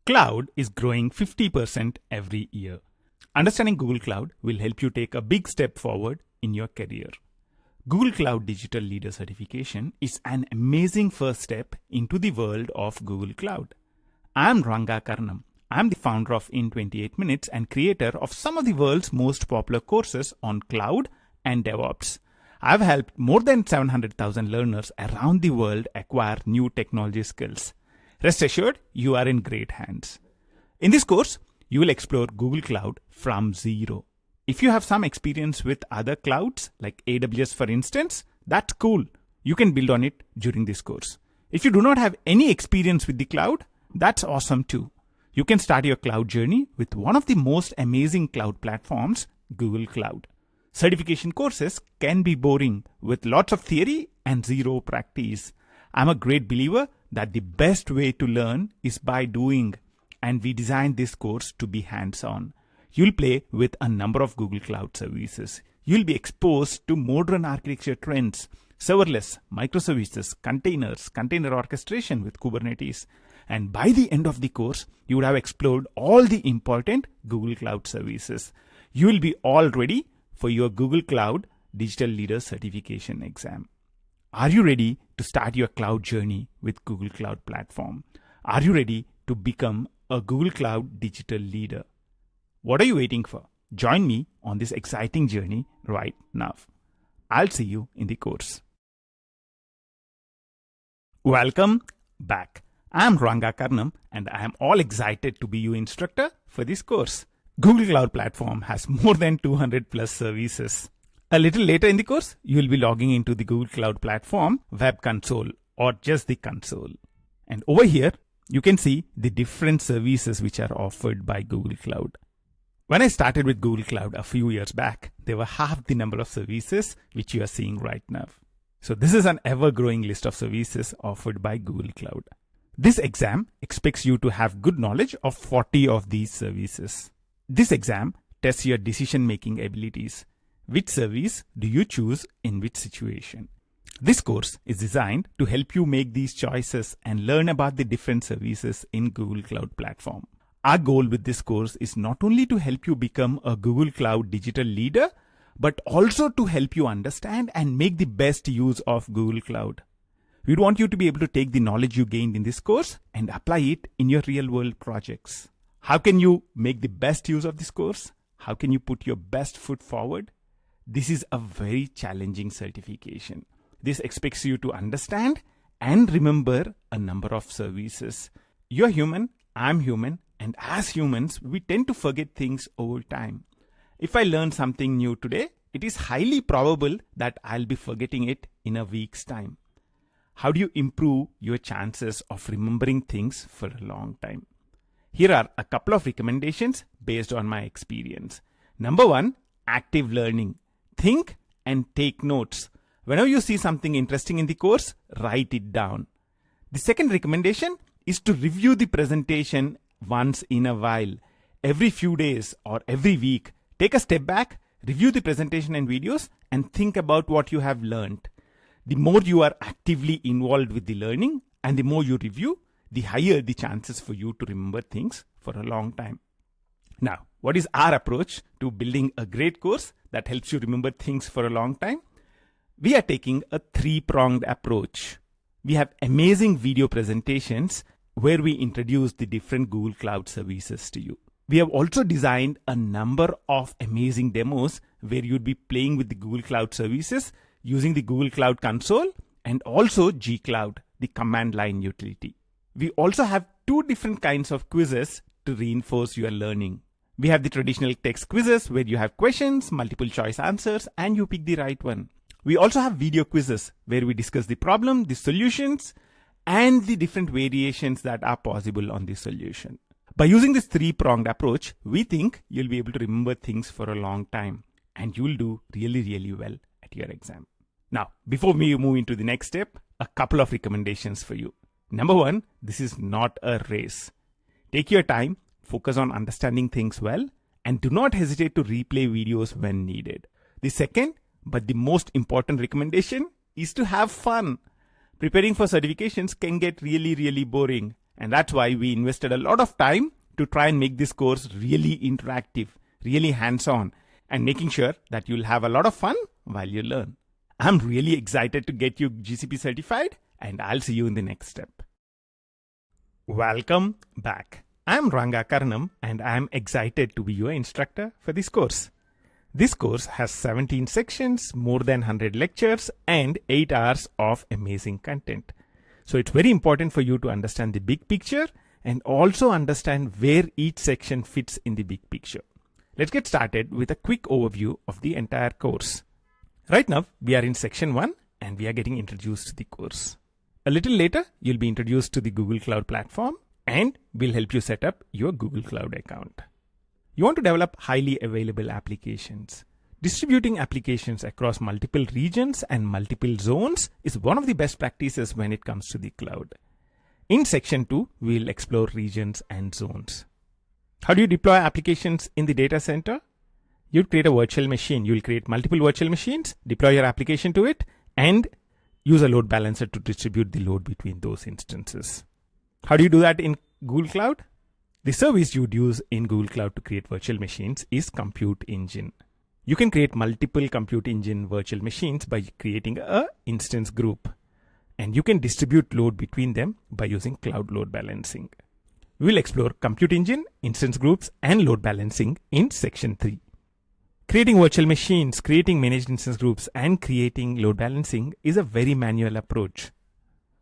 Cloud is growing 50% every year. Understanding Google Cloud will help you take a big step forward in your career. Google Cloud Digital Leader Certification is an amazing first step into the world of Google Cloud. I'm Ranga Karnam. I'm the founder of In 28 Minutes and creator of some of the world's most popular courses on cloud and DevOps. I've helped more than 700,000 learners around the world acquire new technology skills. Rest assured, you are in great hands. In this course, you will explore Google Cloud from zero. If you have some experience with other clouds, like AWS for instance, that's cool. You can build on it during this course. If you do not have any experience with the cloud, that's awesome too. You can start your cloud journey with one of the most amazing cloud platforms, Google Cloud. Certification courses can be boring with lots of theory and zero practice. I'm a great believer that the best way to learn is by doing, and we designed this course to be hands-on. You'll play with a number of Google Cloud services. You'll be exposed to modern architecture trends, serverless, microservices, containers, container orchestration with Kubernetes. And by the end of the course, you would have explored all the important Google Cloud services. You will be all ready for your Google Cloud Digital Leader Certification exam. Are you ready to start your cloud journey with Google Cloud Platform? Are you ready to become a Google Cloud Digital Leader? What are you waiting for? Join me on this exciting journey right now. I'll see you in the course. Welcome back. I'm Ranga Karnam and I am all excited to be your instructor for this course. Google Cloud Platform has more than 200 plus services. A little later in the course, you will be logging into the Google Cloud Platform web console or just the console. And over here, you can see the different services which are offered by Google Cloud. When I started with Google Cloud a few years back, there were half the number of services which you are seeing right now. So this is an ever-growing list of services offered by Google Cloud. This exam expects you to have good knowledge of 40 of these services. This exam tests your decision-making abilities. Which service do you choose in which situation? This course is designed to help you make these choices and learn about the different services in Google Cloud Platform. Our goal with this course is not only to help you become a Google Cloud digital leader, but also to help you understand and make the best use of Google Cloud. We want you to be able to take the knowledge you gained in this course and apply it in your real-world projects. How can you make the best use of this course? How can you put your best foot forward? This is a very challenging certification. This expects you to understand and remember a number of services. You're human, I'm human, and as humans, we tend to forget things over time. If I learn something new today, it is highly probable that I'll be forgetting it in a week's time. How do you improve your chances of remembering things for a long time? Here are a couple of recommendations based on my experience. Number one, active learning. Think and take notes. Whenever you see something interesting in the course, write it down. The second recommendation is to review the presentation once in a while. Every few days or every week, take a step back, review the presentation and videos, and think about what you have learned. The more you are actively involved with the learning and the more you review, the higher the chances for you to remember things for a long time. Now, what is our approach to building a great course that helps you remember things for a long time? We are taking a three-pronged approach. We have amazing video presentations where we introduce the different Google Cloud services to you. We have also designed a number of amazing demos where you'd be playing with the Google Cloud services using the Google Cloud Console and also G Cloud, the command line utility. We also have two different kinds of quizzes to reinforce your learning. We have the traditional text quizzes where you have questions, multiple choice answers, and you pick the right one. We also have video quizzes where we discuss the problem, the solutions, and the different variations that are possible on the solution. By using this three-pronged approach, we think you'll be able to remember things for a long time and you'll do really, really well at your exam. Now, before we move into the next step, a couple of recommendations for you. Number one, this is not a race. Take your time, focus on understanding things well, and do not hesitate to replay videos when needed. The second, but the most important recommendation is to have fun. Preparing for certifications can get really, really boring. And that's why we invested a lot of time to try and make this course really interactive, really hands-on, and making sure that you'll have a lot of fun while you learn. I'm really excited to get you GCP certified, and I'll see you in the next step. Welcome back. I'm Ranga Karnam, and I'm excited to be your instructor for this course. This course has 17 sections, more than 100 lectures, and 8 hours of amazing content. So it's very important for you to understand the big picture and also understand where each section fits in the big picture. Let's get started with a quick overview of the entire course. Right now, we are in section 1 and we are getting introduced to the course. A little later, you'll be introduced to the Google Cloud Platform and we'll help you set up your Google Cloud account. You want to develop highly available applications. Distributing applications across multiple regions and multiple zones is one of the best practices when it comes to the cloud. In section 2, we'll explore regions and zones. How do you deploy applications in the data center? You'll create a virtual machine. You'll create multiple virtual machines, deploy your application to it, and use a load balancer to distribute the load between those instances. How do you do that in Google Cloud? The service you'd use in Google Cloud to create virtual machines is Compute Engine. You can create multiple Compute Engine virtual machines by creating an instance group. And you can distribute load between them by using cloud load balancing. We will explore Compute Engine, instance groups, and load balancing in section 3. Creating virtual machines, creating managed instance groups, and creating load balancing is a very manual approach.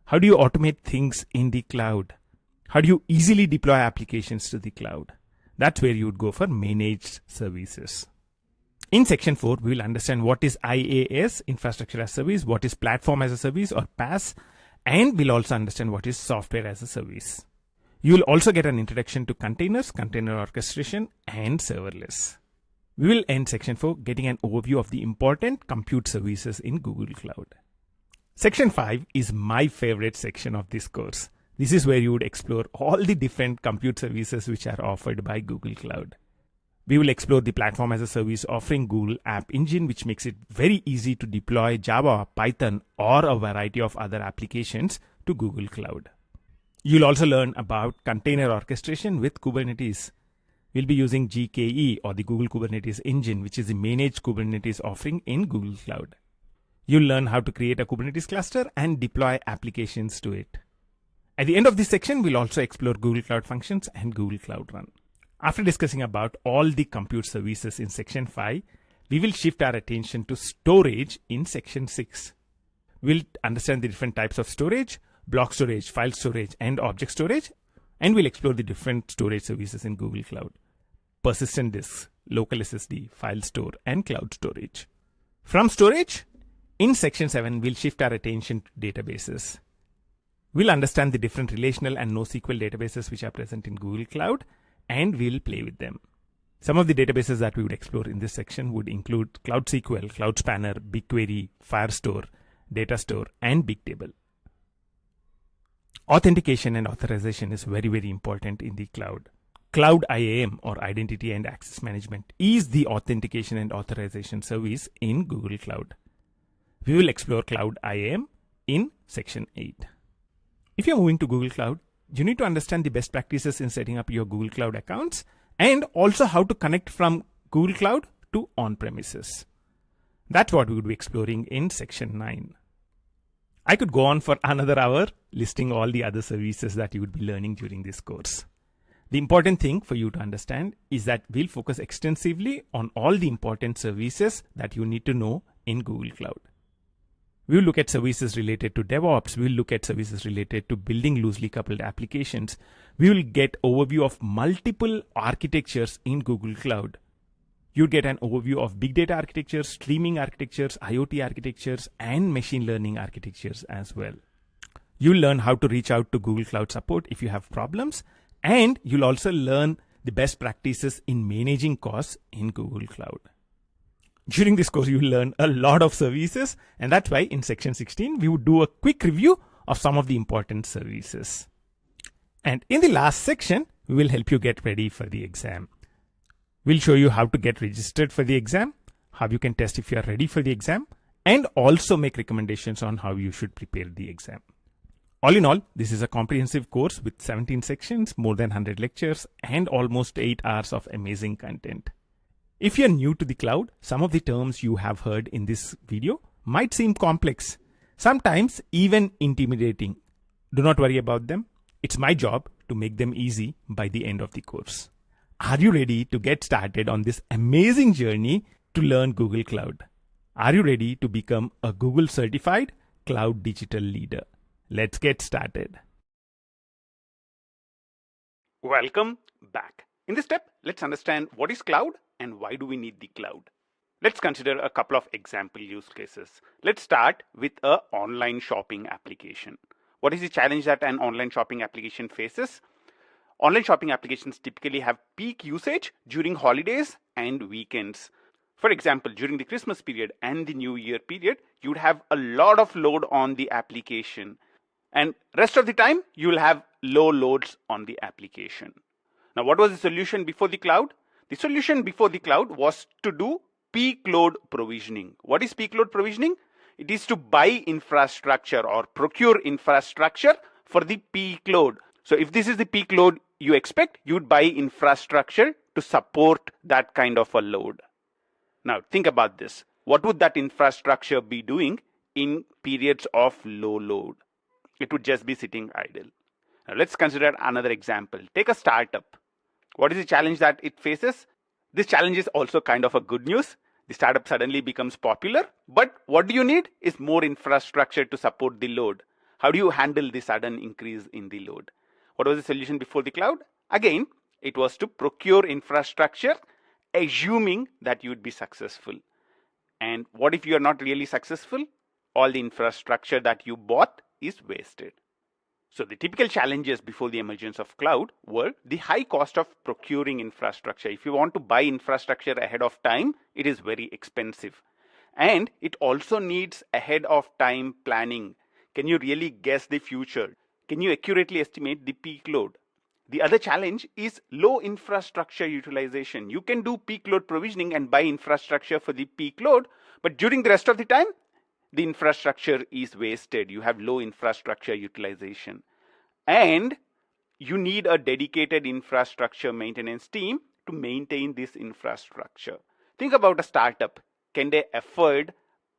How do you automate things in the cloud? How do you easily deploy applications to the cloud? That's where you would go for managed services. In section 4, we will understand what is IaaS, Infrastructure as a Service, what is Platform as a Service or PaaS, and we'll also understand what is Software as a Service. You will also get an introduction to containers, container orchestration, and serverless. We will end section 4 getting an overview of the important compute services in Google Cloud. Section 5 is my favorite section of this course. This is where you would explore all the different compute services which are offered by Google Cloud. We will explore the platform as a service offering Google App Engine, which makes it very easy to deploy Java, Python, or a variety of other applications to Google Cloud. You'll also learn about container orchestration with Kubernetes. We'll be using GKE or the Google Kubernetes Engine, which is the managed Kubernetes offering in Google Cloud. You'll learn how to create a Kubernetes cluster and deploy applications to it. At the end of this section, we'll also explore Google Cloud Functions and Google Cloud Run. After discussing about all the compute services in section 5, we will shift our attention to storage in section 6. We'll understand the different types of storage, block storage, file storage, and object storage, and we'll explore the different storage services in Google Cloud. Persistent disks, local SSD, file store, and cloud storage. From storage, in section 7, we'll shift our attention to databases. We'll understand the different relational and NoSQL databases which are present in Google Cloud, and we'll play with them. Some of the databases that we would explore in this section would include Cloud SQL, Cloud Spanner, BigQuery, Firestore, Datastore, and Bigtable. Authentication and authorization is very, very important in the cloud. Cloud IAM or Identity and Access Management is the authentication and authorization service in Google Cloud. We will explore Cloud IAM in section 8. If you're moving to Google Cloud, you need to understand the best practices in setting up your Google Cloud accounts and also how to connect from Google Cloud to on-premises. That's what we would be exploring in section 9. I could go on for another hour listing all the other services that you would be learning during this course. The important thing for you to understand is that we'll focus extensively on all the important services that you need to know in Google Cloud. We will look at services related to DevOps. We will look at services related to building loosely coupled applications. We will get overview of multiple architectures in Google Cloud. You'll get an overview of big data architectures, streaming architectures, IoT architectures, and machine learning architectures as well. You'll learn how to reach out to Google Cloud support if you have problems, and you'll also learn the best practices in managing costs in Google Cloud. During this course, you will learn a lot of services, and that's why in section 16, we would do a quick review of some of the important services. And in the last section, we will help you get ready for the exam. We'll show you how to get registered for the exam, how you can test if you are ready for the exam, and also make recommendations on how you should prepare the exam. All in all, this is a comprehensive course with 17 sections, more than 100 lectures, and almost 8 hours of amazing content. If you're new to the cloud, some of the terms you have heard in this video might seem complex, sometimes even intimidating. Do not worry about them. It's my job to make them easy by the end of the course. Are you ready to get started on this amazing journey to learn Google Cloud? Are you ready to become a Google certified cloud digital leader? Let's get started. Welcome back. In this step, let's understand what is cloud and why do we need the cloud. Let's consider a couple of example use cases. Let's start with an online shopping application. What is the challenge that an online shopping application faces? Online shopping applications typically have peak usage during holidays and weekends. For example, during the Christmas period and the New Year period, you'd have a lot of load on the application. And rest of the time, you will have low loads on the application. Now, what was the solution before the cloud? The solution before the cloud was to do peak load provisioning. What is peak load provisioning? It is to buy infrastructure or procure infrastructure for the peak load. So if this is the peak load you expect, you would buy infrastructure to support that kind of a load. Now, think about this. What would that infrastructure be doing in periods of low load? It would just be sitting idle. Now, let's consider another example. Take a startup. What is the challenge that it faces? This challenge is also kind of a good news. The startup suddenly becomes popular, but what do you need is more infrastructure to support the load. How do you handle the sudden increase in the load? What was the solution before the cloud? Again, it was to procure infrastructure, assuming that you would be successful. And what if you are not really successful? All the infrastructure that you bought is wasted. So the typical challenges before the emergence of cloud were the high cost of procuring infrastructure. If you want to buy infrastructure ahead of time, it is very expensive. And it also needs ahead of time planning. Can you really guess the future? Can you accurately estimate the peak load? The other challenge is low infrastructure utilization. You can do peak load provisioning and buy infrastructure for the peak load, but during the rest of the time, the infrastructure is wasted. You have low infrastructure utilization. And you need a dedicated infrastructure maintenance team to maintain this infrastructure. Think about a startup. Can they afford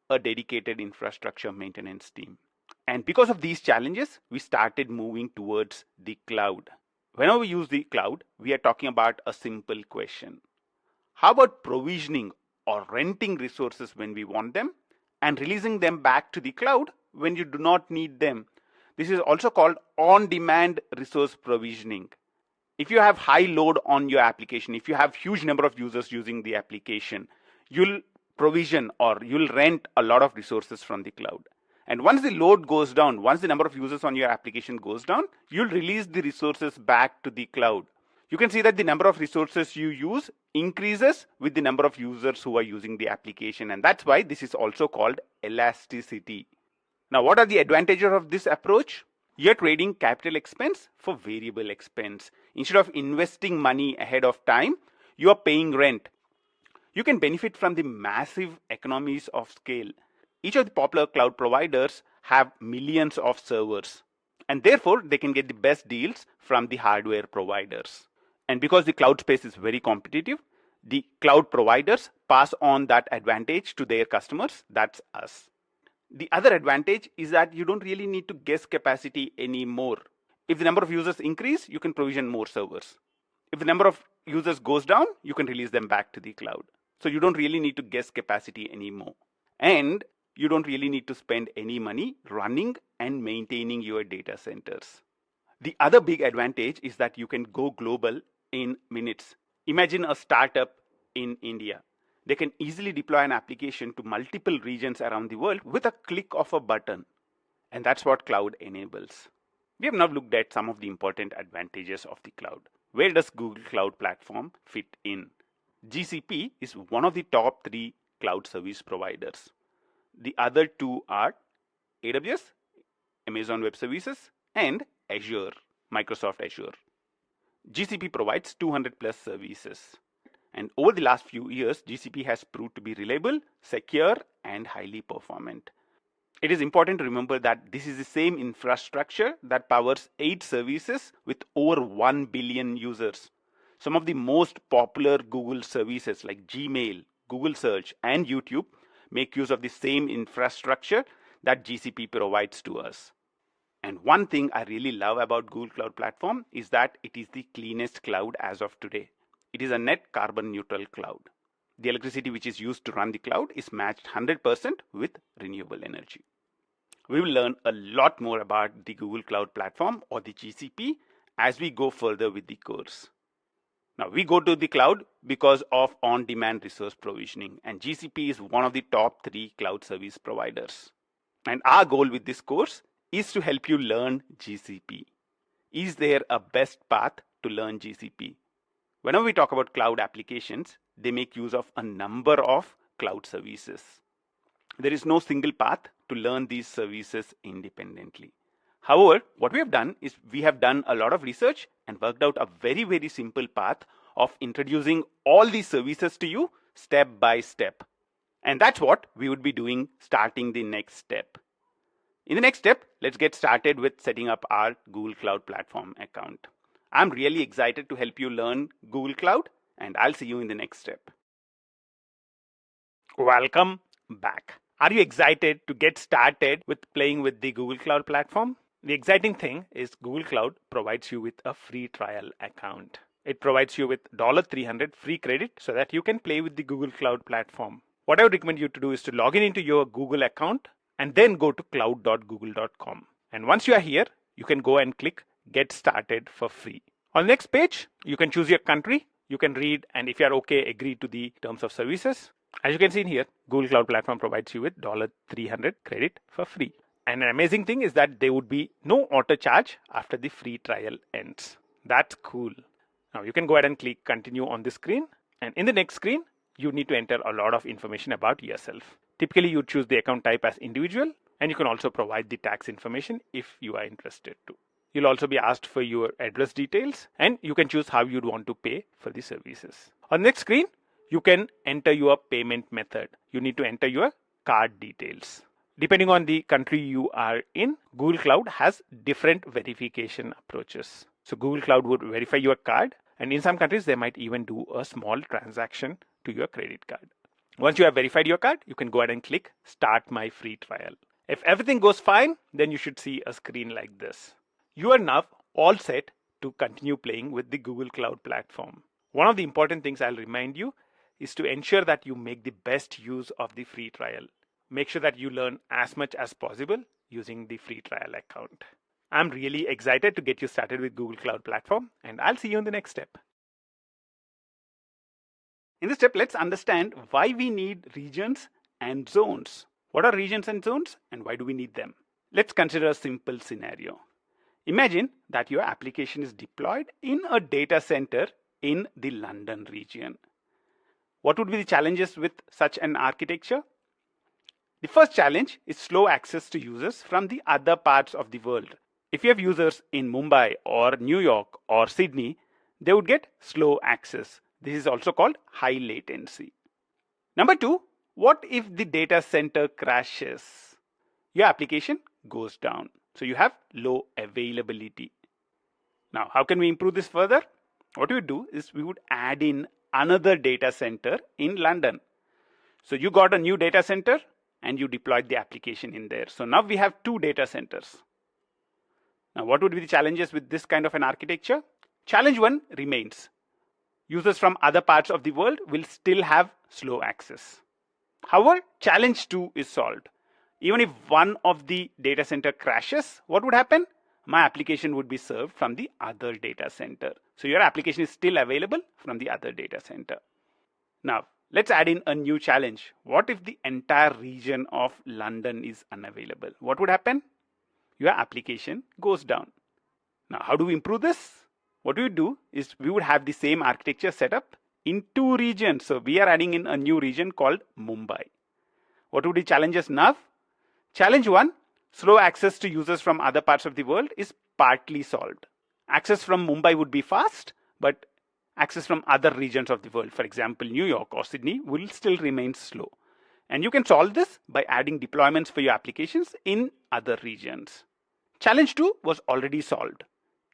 a dedicated infrastructure maintenance team? And because of these challenges, we started moving towards the cloud. Whenever we use the cloud, we are talking about a simple question. How about provisioning or renting resources when we want them and releasing them back to the cloud when you do not need them? This is also called on-demand resource provisioning. If you have high load on your application, if you have huge number of users using the application, you'll provision or you'll rent a lot of resources from the cloud. And once the load goes down, once the number of users on your application goes down, you'll release the resources back to the cloud. You can see that the number of resources you use increases with the number of users who are using the application. And that's why this is also called elasticity. Now, what are the advantages of this approach? You're trading capital expense for variable expense. Instead of investing money ahead of time, you are paying rent. You can benefit from the massive economies of scale. Each of the popular cloud providers have millions of servers, and therefore they can get the best deals from the hardware providers. And because the cloud space is very competitive, the cloud providers pass on that advantage to their customers. That's us. The other advantage is that you don't really need to guess capacity anymore. If the number of users increase, you can provision more servers. If the number of users goes down, you can release them back to the cloud. So you don't really need to guess capacity anymore. And you don't really need to spend any money running and maintaining your data centers. The other big advantage is that you can go global in minutes. Imagine a startup in India. They can easily deploy an application to multiple regions around the world with a click of a button. And that's what cloud enables. We have now looked at some of the important advantages of the cloud. Where does Google Cloud Platform fit in? GCP is one of the top 3 cloud service providers. The other 2 are AWS, Amazon Web Services, and Azure, Microsoft Azure. GCP provides 200 plus services. And over the last few years, GCP has proved to be reliable, secure, and highly performant. It is important to remember that this is the same infrastructure that powers 8 services with over 1 billion users. Some of the most popular Google services like Gmail, Google Search, and YouTube make use of the same infrastructure that GCP provides to us. And one thing I really love about Google Cloud Platform is that it is the cleanest cloud as of today. It is a net carbon neutral cloud. The electricity which is used to run the cloud is matched 100% with renewable energy. We will learn a lot more about the Google Cloud Platform or the GCP as we go further with the course. Now, we go to the cloud because of on-demand resource provisioning, and GCP is one of the top 3 cloud service providers. And our goal with this course is to help you learn GCP. Is there a best path to learn GCP? Whenever we talk about cloud applications, they make use of a number of cloud services. There is no single path to learn these services independently. However, what we have done is we have done a lot of research and worked out a very, very simple path of introducing all these services to you step by step. And that's what we would be doing starting the next step. In the next step, let's get started with setting up our Google Cloud Platform account. I'm really excited to help you learn Google Cloud, and I'll see you in the next step. Welcome back. Are you excited to get started with playing with the Google Cloud Platform? The exciting thing is Google Cloud provides you with a free trial account. It provides you with $300 free credit so that you can play with the Google Cloud Platform. What I would recommend you to do is to log in into your Google account and then go to cloud.google.com. And once you are here, you can go and click Get Started for free. On the next page, you can choose your country. You can read, and if you are okay, agree to the terms of services. As you can see in here, Google Cloud Platform provides you with $300 credit for free. And an amazing thing is that there would be no auto charge after the free trial ends. That's cool. Now you can go ahead and click continue on the screen. And in the next screen, you need to enter a lot of information about yourself. Typically, you choose the account type as individual, and you can also provide the tax information if you are interested to. You'll also be asked for your address details, and you can choose how you'd want to pay for the services. On the next screen, you can enter your payment method. You need to enter your card details. Depending on the country you are in, Google Cloud has different verification approaches. So Google Cloud would verify your card, and in some countries, they might even do a small transaction to your credit card. Once you have verified your card, you can go ahead and click Start My Free Trial. If everything goes fine, then you should see a screen like this. You are now all set to continue playing with the Google Cloud Platform. One of the important things I'll remind you is to ensure that you make the best use of the free trial. Make sure that you learn as much as possible using the free trial account. I'm really excited to get you started with Google Cloud Platform, and I'll see you in the next step. In this step, let's understand why we need regions and zones. What are regions and zones, and why do we need them? Let's consider a simple scenario. Imagine that your application is deployed in a data center in the London region. What would be the challenges with such an architecture? The first challenge is slow access to users from the other parts of the world. If you have users in Mumbai or New York or Sydney, they would get slow access. This is also called high latency. Number 2, what if the data center crashes? Your application goes down. So you have low availability. Now, how can we improve this further? What we would do is we would add in another data center in London. So you got a new data center and you deployed the application in there. So now we have 2 data centers. Now, what would be the challenges with this kind of an architecture? Challenge 1 remains. Users from other parts of the world will still have slow access. However, challenge 2 is solved. Even if one of the data center crashes, what would happen? My application would be served from the other data center. So your application is still available from the other data center. Now, let's add in a new challenge. What if the entire region of London is unavailable? What would happen? Your application goes down. Now, how do we improve this? What we would do is we would have the same architecture set up in 2 regions. So we are adding in a new region called Mumbai. What would be challenges now? Challenge 1, slow access to users from other parts of the world is partly solved. Access from Mumbai would be fast, but access from other regions of the world, for example, New York or Sydney, will still remain slow. And you can solve this by adding deployments for your applications in other regions. Challenge 2 was already solved.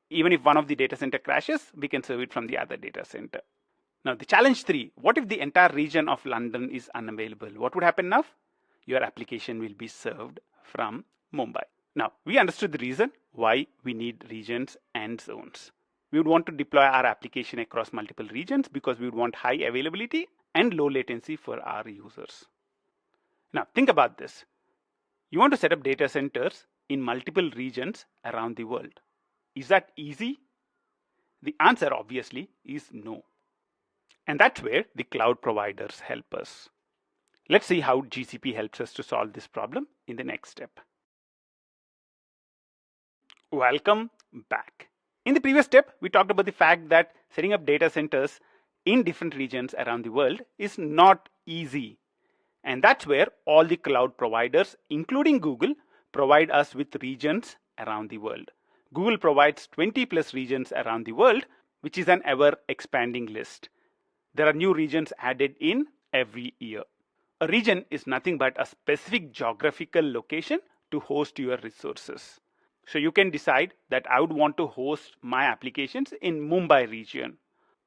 Even if one of the data center crashes, we can serve it from the other data center. Now the challenge 3, what if the entire region of London is unavailable? What would happen now? Your application will be served from Mumbai. Now we understood the reason why we need regions and zones. We would want to deploy our application across multiple regions because we would want high availability and low latency for our users. Now think about this. You want to set up data centers in multiple regions around the world. Is that easy? The answer obviously is no. And that's where the cloud providers help us. Let's see how GCP helps us to solve this problem in the next step. Welcome back. In the previous step, we talked about the fact that setting up data centers in different regions around the world is not easy. And that's where all the cloud providers, including Google, provide us with regions around the world. Google provides 20 plus regions around the world, which is an ever expanding list. There are new regions added in every year. A region is nothing but a specific geographical location to host your resources. So you can decide that I would want to host my applications in Mumbai region.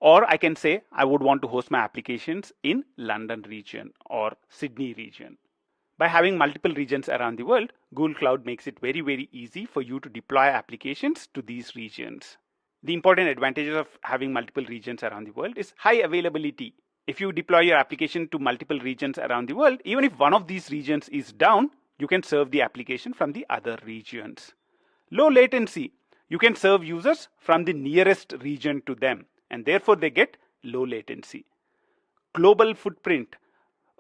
Or I can say I would want to host my applications in London region or Sydney region. By having multiple regions around the world, Google Cloud makes it very, very easy for you to deploy applications to these regions. The important advantages of having multiple regions around the world is high availability. If you deploy your application to multiple regions around the world, even if one of these regions is down, you can serve the application from the other regions. Low latency. You can serve users from the nearest region to them, and therefore they get low latency. Global footprint.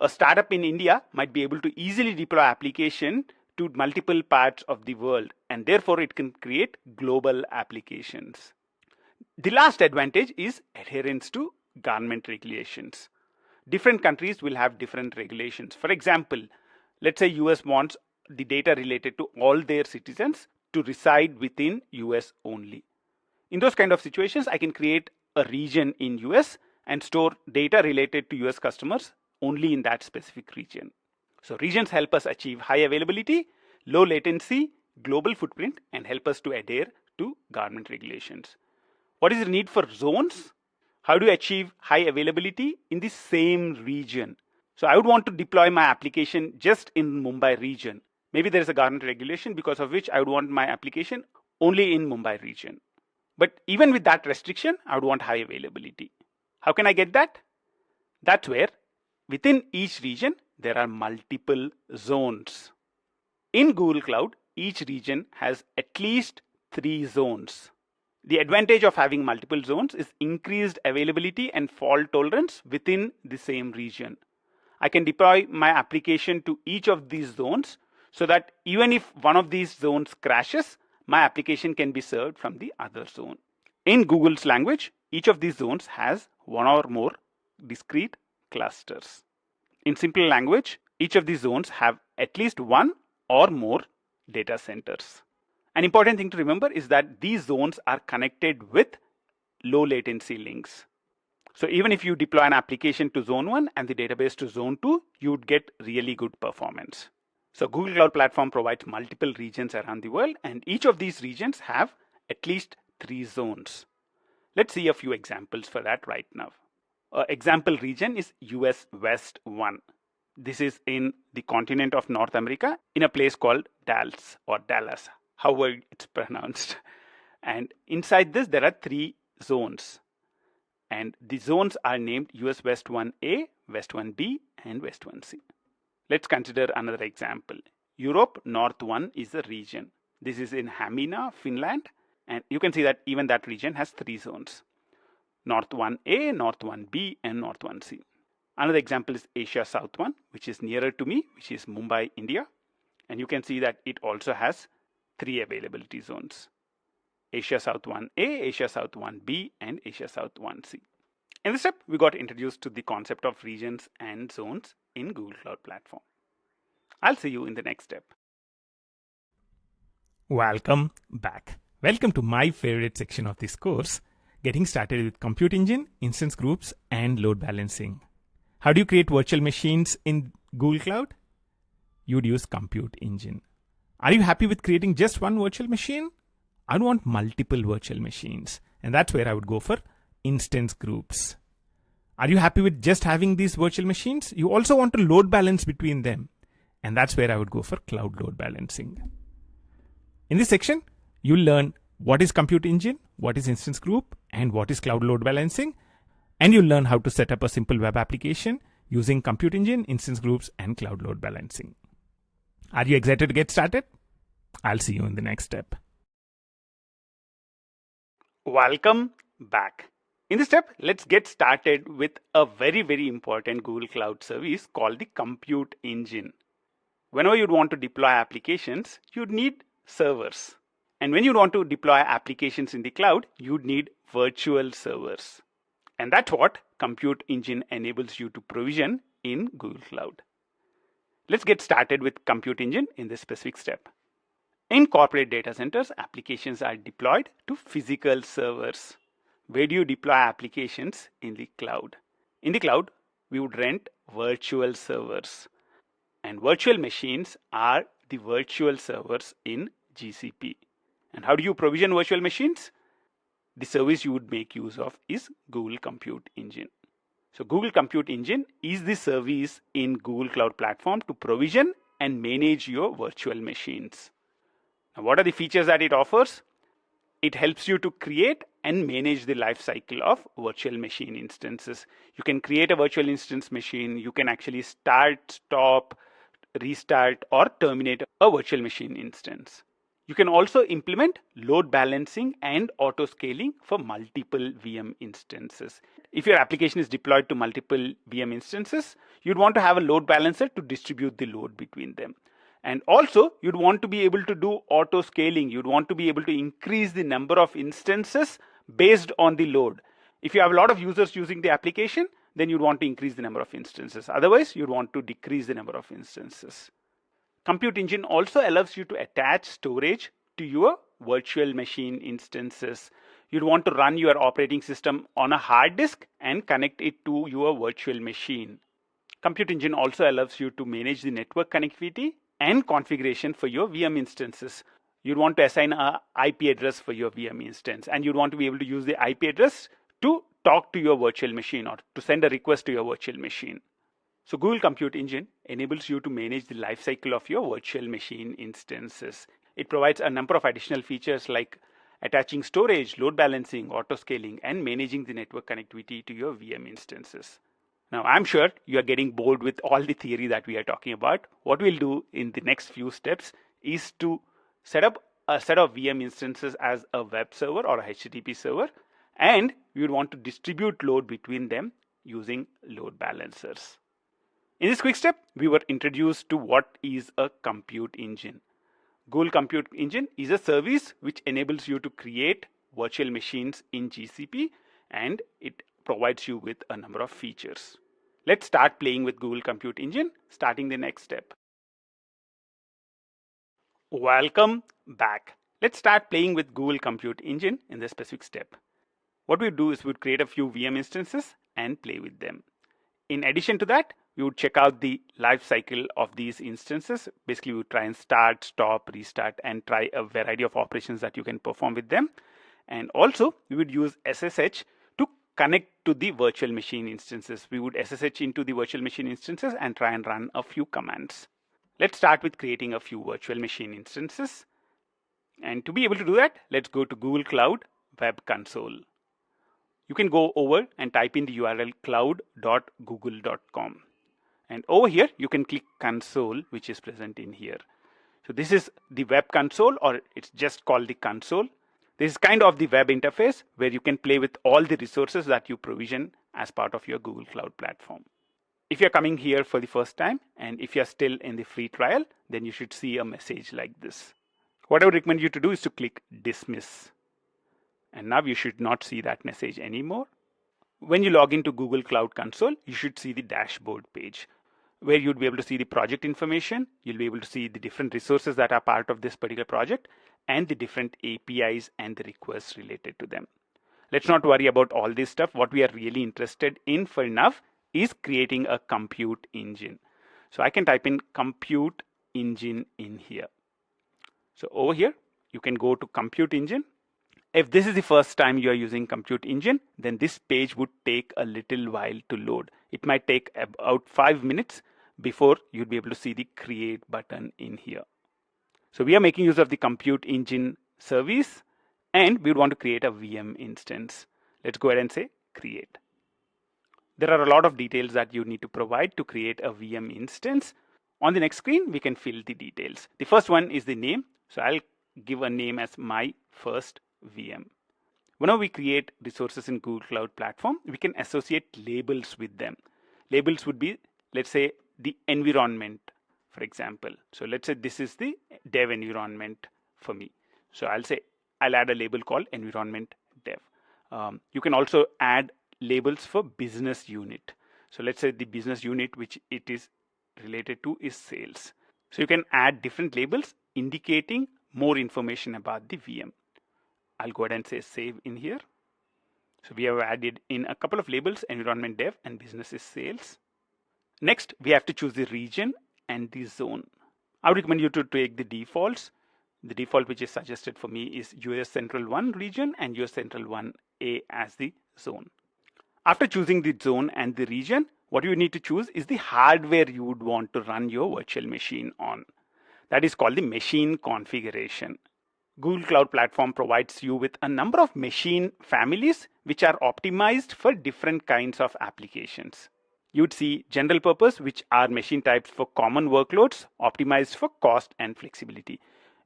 A startup in India might be able to easily deploy application to multiple parts of the world, and therefore it can create global applications. The last advantage is adherence to government regulations. Different countries will have different regulations. For example, let's say US wants the data related to all their citizens to reside within US only. In those kind of situations, I can create a region in US and store data related to US customers only in that specific region. So regions help us achieve high availability, low latency, global footprint, and help us to adhere to government regulations. What is the need for zones? How do you achieve high availability in the same region? So I would want to deploy my application just in Mumbai region. Maybe there is a government regulation because of which I would want my application only in Mumbai region. But even with that restriction, I would want high availability. How can I get that? That's where within each region, there are multiple zones. In Google Cloud, each region has at least 3 zones. The advantage of having multiple zones is increased availability and fault tolerance within the same region. I can deploy my application to each of these zones so that even if one of these zones crashes, my application can be served from the other zone. In Google's language, each of these zones has one or more discrete clusters. In simple language, each of these zones have at least one or more data centers. An important thing to remember is that these zones are connected with low latency links. So even if you deploy an application to zone 1 and the database to zone 2, you would get really good performance. So Google Cloud Platform provides multiple regions around the world, and each of these regions have at least 3 zones. Let's see a few examples for that right now. Example region is US West 1. This is in the continent of North America in a place called Dallas or Dallas, however it's pronounced. And inside this, there are 3 zones. And the zones are named US West 1A, West 1B, and West 1C. Let's consider another example. Europe North 1 is a region. This is in Hamina, Finland. And you can see that even that region has 3 zones. North 1A, North 1B, and North 1C. Another example is Asia South 1, which is nearer to me, which is Mumbai, India. And you can see that it also has 3 availability zones. Asia South 1A, Asia South 1B, and Asia South 1C. In this step, we got introduced to the concept of regions and zones in Google Cloud Platform. I'll see you in the next step. Welcome back. Welcome to my favorite section of this course, getting started with Compute Engine, instance groups, and load balancing. How do you create virtual machines in Google Cloud, you'd use Compute Engine. Are you happy with creating just one virtual machine? I want multiple virtual machines, and that's where I would go for instance groups. Are you happy with just having these virtual machines? You also want to load balance between them, and that's where I would go for cloud load balancing. In this section, you'll learn what is Compute Engine, what is instance group, and what is cloud load balancing, and you'll learn how to set up a simple web application using Compute Engine, instance groups, and cloud load balancing. Are you excited to get started? I'll see you in the next step. Welcome back. In this step, let's get started with a very, very important Google Cloud service called the Compute Engine. Whenever you'd want to deploy applications, you'd need servers. And when you want to deploy applications in the cloud, you'd need virtual servers. And that's what Compute Engine enables you to provision in Google Cloud. Let's get started with Compute Engine in this specific step. In corporate data centers, applications are deployed to physical servers. Where do you deploy applications? In the cloud. In the cloud, we would rent virtual servers. And virtual machines are the virtual servers in GCP. And how do you provision virtual machines? The service you would make use of is Google Compute Engine. So Google Compute Engine is the service in Google Cloud Platform to provision and manage your virtual machines. Now, what are the features that it offers? It helps you to create and manage the life cycle of virtual machine instances. You can create a virtual instance machine. You can actually start, stop, restart, or terminate a virtual machine instance. You can also implement load balancing and auto scaling for multiple VM instances. If your application is deployed to multiple VM instances, you'd want to have a load balancer to distribute the load between them. And also, you'd want to be able to do auto scaling. You'd want to be able to increase the number of instances based on the load. If you have a lot of users using the application, then you'd want to increase the number of instances. Otherwise, you'd want to decrease the number of instances. Compute Engine also allows you to attach storage to your virtual machine instances. You'd want to run your operating system on a hard disk and connect it to your virtual machine. Compute Engine also allows you to manage the network connectivity and configuration for your VM instances. You'd want to assign an IP address for your VM instance, and you'd want to be able to use the IP address to talk to your virtual machine or to send a request to your virtual machine. So Google Compute Engine enables you to manage the lifecycle of your virtual machine instances. It provides a number of additional features like attaching storage, load balancing, auto scaling, and managing the network connectivity to your VM instances. Now, I'm sure you are getting bored with all the theory that we are talking about. What we'll do in the next few steps is to set up a set of VM instances as a web server or a HTTP server, and we would want to distribute load between them using load balancers. In this quick step, we were introduced to what is a compute engine. Google Compute Engine is a service which enables you to create virtual machines in GCP, and it provides you with a number of features. Let's start playing with Google Compute Engine, starting the next step. Welcome back. Let's start playing with Google Compute Engine in this specific step. What we do is we'd create a few VM instances and play with them. In addition to that, we would check out the life cycle of these instances. Basically, we would try and start, stop, restart, and try a variety of operations that you can perform with them. And also, we would use SSH to connect to the virtual machine instances. We would SSH into the virtual machine instances and try and run a few commands. Let's start with creating a few virtual machine instances. And to be able to do that, let's go to Google Cloud Web Console. You can go over and type in the URL cloud.google.com. And over here, you can click console, which is present in here. So this is the web console, or it's just called the console. This is kind of the web interface where you can play with all the resources that you provision as part of your Google Cloud Platform. If you're coming here for the first time, and if you're still in the free trial, then you should see a message like this. What I would recommend you to do is to click dismiss. And now you should not see that message anymore. When you log into Google Cloud Console, you should see the dashboard page where you'd be able to see the project information. You'll be able to see the different resources that are part of this particular project and the different APIs and the requests related to them. Let's not worry about all this stuff. What we are really interested in for now is creating a compute engine. So I can type in compute engine in here. So over here, you can go to compute engine. If this is the first time you are using compute engine, then this page would take a little while to load. It might take about 5 minutes before you'd be able to see the create button in here. So we are making use of the compute engine service, and we would want to create a VM instance. Let's go ahead and say create. There are a lot of details that you need to provide to create a VM instance. On the next screen, we can fill the details. The first one is the name. So I'll give a name as my first VM. Whenever we create resources in Google Cloud Platform, we can associate labels with them. Labels would be, let's say, the environment, for example. So let's say this is the dev environment for me. So I'll add a label called environment dev. You can also add labels for business unit. So let's say the business unit which it is related to is sales. So you can add different labels indicating more information about the VM. I'll go ahead and say save in here. So we have added in a couple of labels, environment dev and business is sales. Next, we have to choose the region and the zone. I would recommend you to take the defaults. The default which is suggested for me is US Central 1 region and US Central 1A as the zone. After choosing the zone and the region, what you need to choose is the hardware you would want to run your virtual machine on. That is called the machine configuration. Google Cloud Platform provides you with a number of machine families which are optimized for different kinds of applications. You'd see general purpose, which are machine types for common workloads, optimized for cost and flexibility.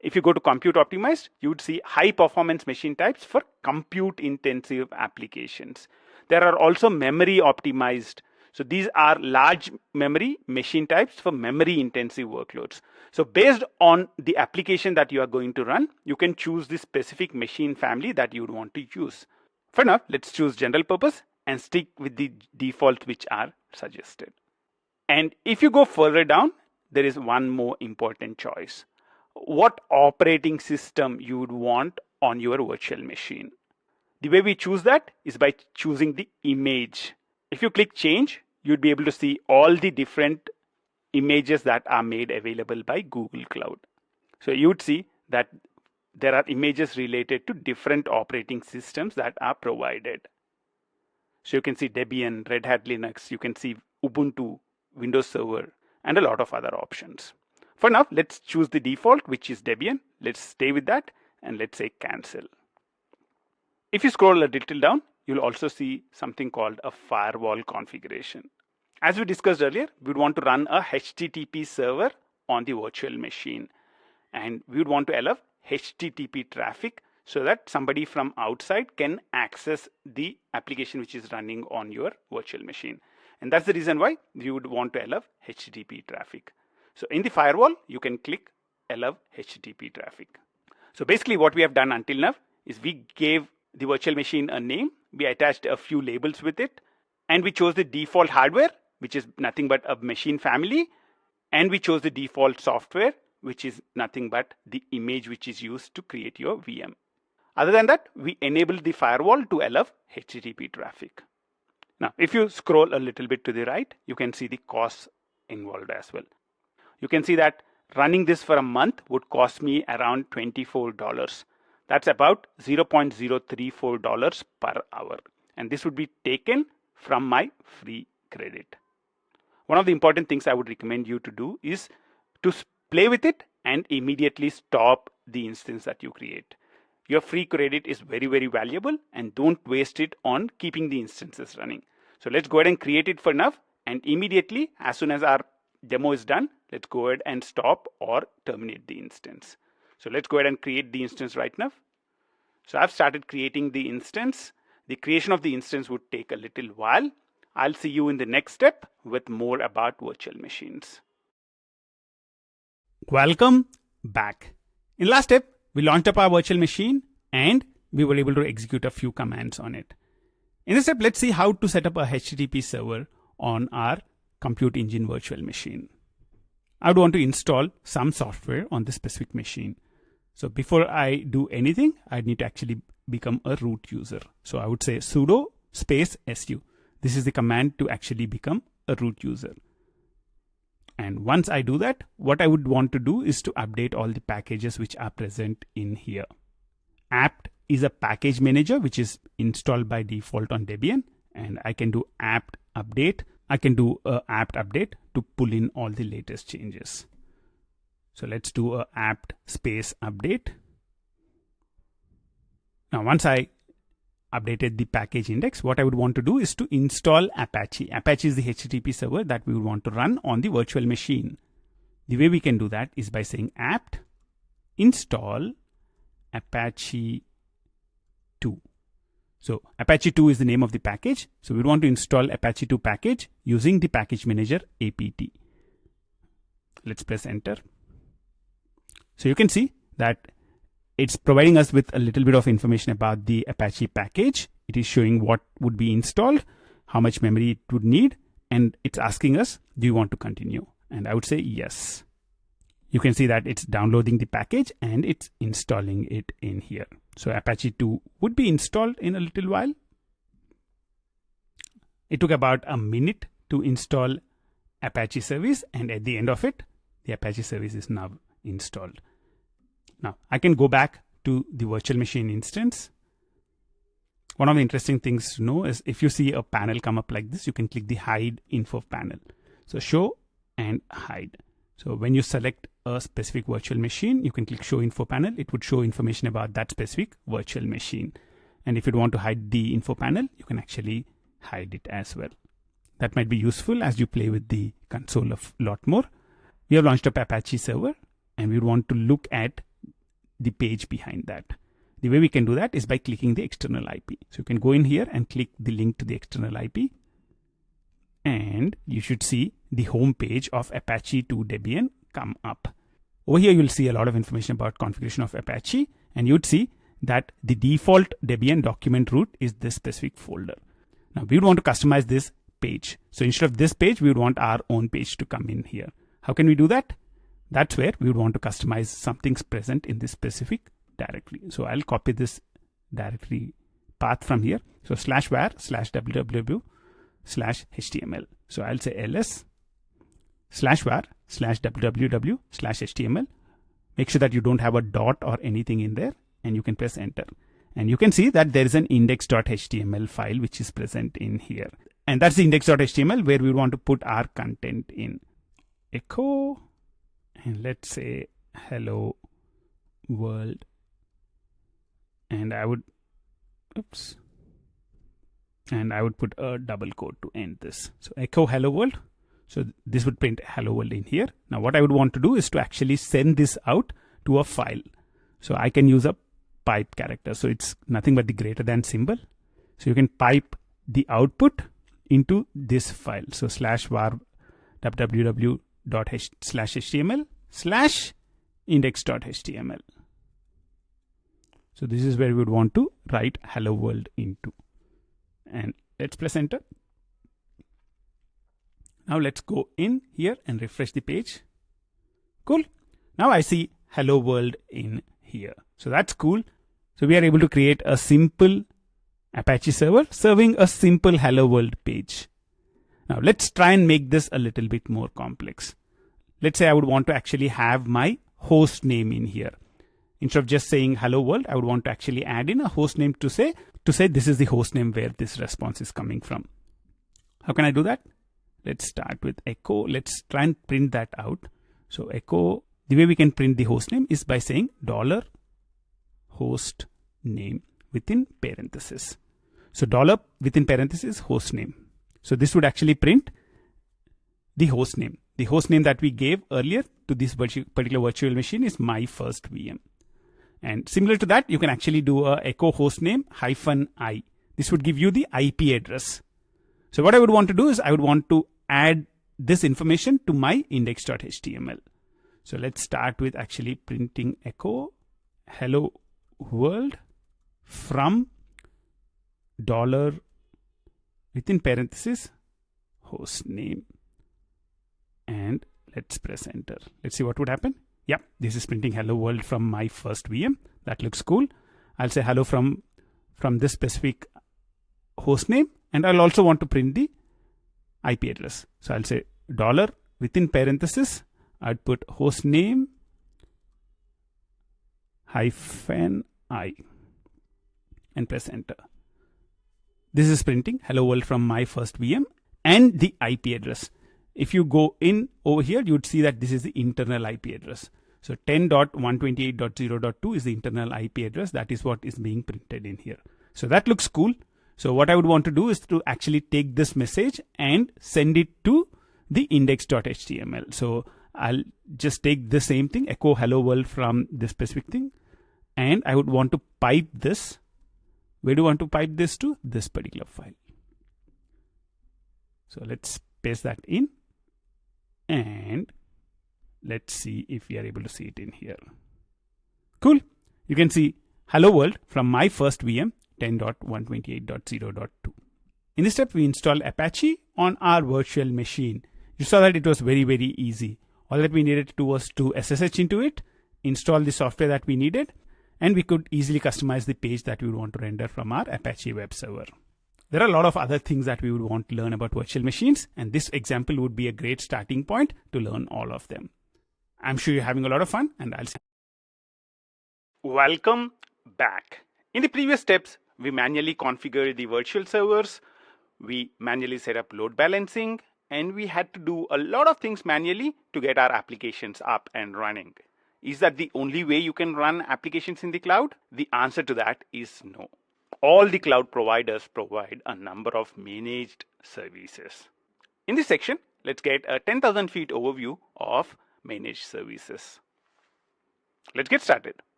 If you go to compute optimized, you'd see high performance machine types for compute intensive applications. There are also memory optimized. So these are large memory machine types for memory intensive workloads. So based on the application that you are going to run, you can choose the specific machine family that you would want to use. For now, let's choose general purpose and stick with the defaults which are suggested. And if you go further down, there is one more important choice. What operating system you would want on your virtual machine. The way we choose that is by choosing the image. If you click change, you'd be able to see all the different images that are made available by Google Cloud. So you'd see that there are images related to different operating systems that are provided. So you can see Debian, Red Hat Linux, you can see Ubuntu, Windows Server, and a lot of other options. For now, let's choose the default, which is Debian. Let's stay with that and let's say cancel. If you scroll a little down, you'll also see something called a firewall configuration. As we discussed earlier, we would want to run a HTTP server on the virtual machine. And we would want to allow HTTP traffic so that somebody from outside can access the application which is running on your virtual machine. And that's the reason why we would want to allow HTTP traffic. So in the firewall, you can click allow HTTP traffic. So basically what we have done until now is we gave the virtual machine a name, we attached a few labels with it, and we chose the default hardware, which is nothing but a machine family, and we chose the default software, which is nothing but the image which is used to create your VM. Other than that, we enabled the firewall to allow HTTP traffic. Now, if you scroll a little bit to the right, you can see the costs involved as well. You can see that running this for a month would cost me around $24. That's about $0.034 per hour. And this would be taken from my free credit. One of the important things I would recommend you to do is to play with it and immediately stop the instance that you create. Your free credit is very, very valuable and don't waste it on keeping the instances running. So let's go ahead and create it for now, and immediately as soon as our demo is done, let's go ahead and stop or terminate the instance. So let's go ahead and create the instance right now. So I've started creating the instance. The creation of the instance would take a little while. I'll see you in the next step with more about virtual machines. Welcome back. In last step, we launched up our virtual machine and we were able to execute a few commands on it. In this step, let's see how to set up a HTTP server on our compute engine virtual machine. I would want to install some software on this specific machine. So before I do anything, I need to actually become a root user. So I would say sudo space su. This is the command to actually become a root user. And once I do that, what I would want to do is to update all the packages which are present in here. apt is a package manager which is installed by default on Debian, and I can do apt update. I can do a apt update to pull in all the latest changes. So let's do a apt space update. Now, once I updated the package index, what I would want to do is to install Apache. Apache is the HTTP server that we would want to run on the virtual machine. The way we can do that is by saying apt install Apache 2. So Apache 2 is the name of the package. So we want to install Apache 2 package using the package manager apt. Let's press enter. So you can see that it's providing us with a little bit of information about the Apache package. It is showing what would be installed, how much memory it would need, and it's asking us, do you want to continue? And I would say yes. You can see that it's downloading the package and it's installing it in here. So Apache 2 would be installed in a little while. It took about a minute to install Apache service, and at the end of it, the Apache service is now installed. Now I can go back to the virtual machine instance. One of the interesting things to know is if you see a panel come up like this, you can click the hide info panel. So show and hide. So when you select a specific virtual machine, you can click show info panel. It would show information about that specific virtual machine. And if you want to hide the info panel, you can actually hide it as well. That might be useful as you play with the console a lot more. We have launched up Apache server, and we want to look at the page behind that. The way we can do that is by clicking the external IP. So you can go in here and click the link to the external IP, and you should see the home page of Apache 2 Debian come up. Over here, you'll see a lot of information about configuration of Apache, and you'd see that the default Debian document root is this specific folder. Now we would want to customize this page. So instead of this page, we would want our own page to come in here. How can we do that? That's where we would want to customize something's present in this specific directory. So I'll copy this directory path from here. So /var/www/html. So I'll say ls /var/www/html. Make sure that you don't have a dot or anything in there, and you can press enter. And you can see that there is an index.html file which is present in here. And that's the index.html where we want to put our content in. Echo, and let's say hello world. And I would put a double quote to end this. So echo hello world. So this would print hello world in here. Now what I would want to do is to actually send this out to a file. So I can use a pipe character. So it's nothing but the greater than symbol. So you can pipe the output into this file. So /var www.html/index.html. So this is where we would want to write hello world into. And let's press enter. Now let's go in here and refresh the page. Cool. Now I see hello world in here. So that's cool. So we are able to create a simple Apache server serving a simple hello world page. Now let's try and make this a little bit more complex. Let's say I would want to actually have my host name in here. Instead of just saying hello world, I would want to actually add in a host name to say this is the host name where this response is coming from. How can I do that? Let's start with echo. Let's try and print that out. So echo, the way we can print the host name is by saying $host name within parenthesis. So $ within parenthesis host name. So this would actually print the host name. The host name that we gave earlier to this particular virtual machine is my first VM. And similar to that, you can actually do a echo host name -i. This would give you the IP address. So what I would want to do is I would want to add this information to my index.html. So let's start with actually printing echo hello world from $ within parenthesis host name. And let's press enter. Let's see what would happen. Yep, this is printing hello world from my first VM. That looks cool. I'll say hello from this specific host name, and I'll also want to print the IP address. So I'll say within parenthesis, I'd put host name -i and press enter. This is printing hello world from my first VM and the IP address. If you go in over here, you'd see that this is the internal IP address. So 10.128.0.2 is the internal IP address. That is what is being printed in here. So that looks cool. So what I would want to do is to actually take this message and send it to the index.html. So I'll just take the same thing, echo hello world from this specific thing. And I would want to pipe this. Where do I want to pipe this to? This particular file. So let's paste that in. And let's see if we are able to see it in here. Cool. You can see hello world from my first VM 10.128.0.2. In this step, we installed Apache on our virtual machine. You saw that it was very, very easy. All that we needed to do was to SSH into it, install the software that we needed, and we could easily customize the page that we would want to render from our Apache web server. There are a lot of other things that we would want to learn about virtual machines, and this example would be a great starting point to learn all of them. I'm sure you're having a lot of fun, and I'll see. Welcome back. In the previous steps, we manually configured the virtual servers, we manually set up load balancing, and we had to do a lot of things manually to get our applications up and running. Is that the only way you can run applications in the cloud? The answer to that is no. All the cloud providers provide a number of managed services. In this section, let's get a 10,000 feet overview of managed services. Let's get started.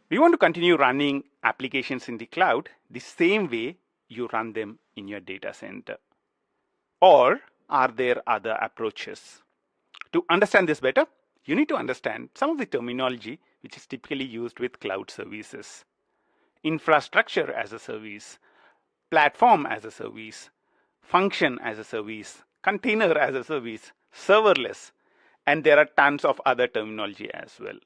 We want to continue running applications in the cloud the same way you run them in your data center. Or are there other approaches? To understand this better, you need to understand some of the terminology which is typically used with cloud services. Infrastructure as a service, platform as a service, function as a service, container as a service, serverless, and there are tons of other terminology as well.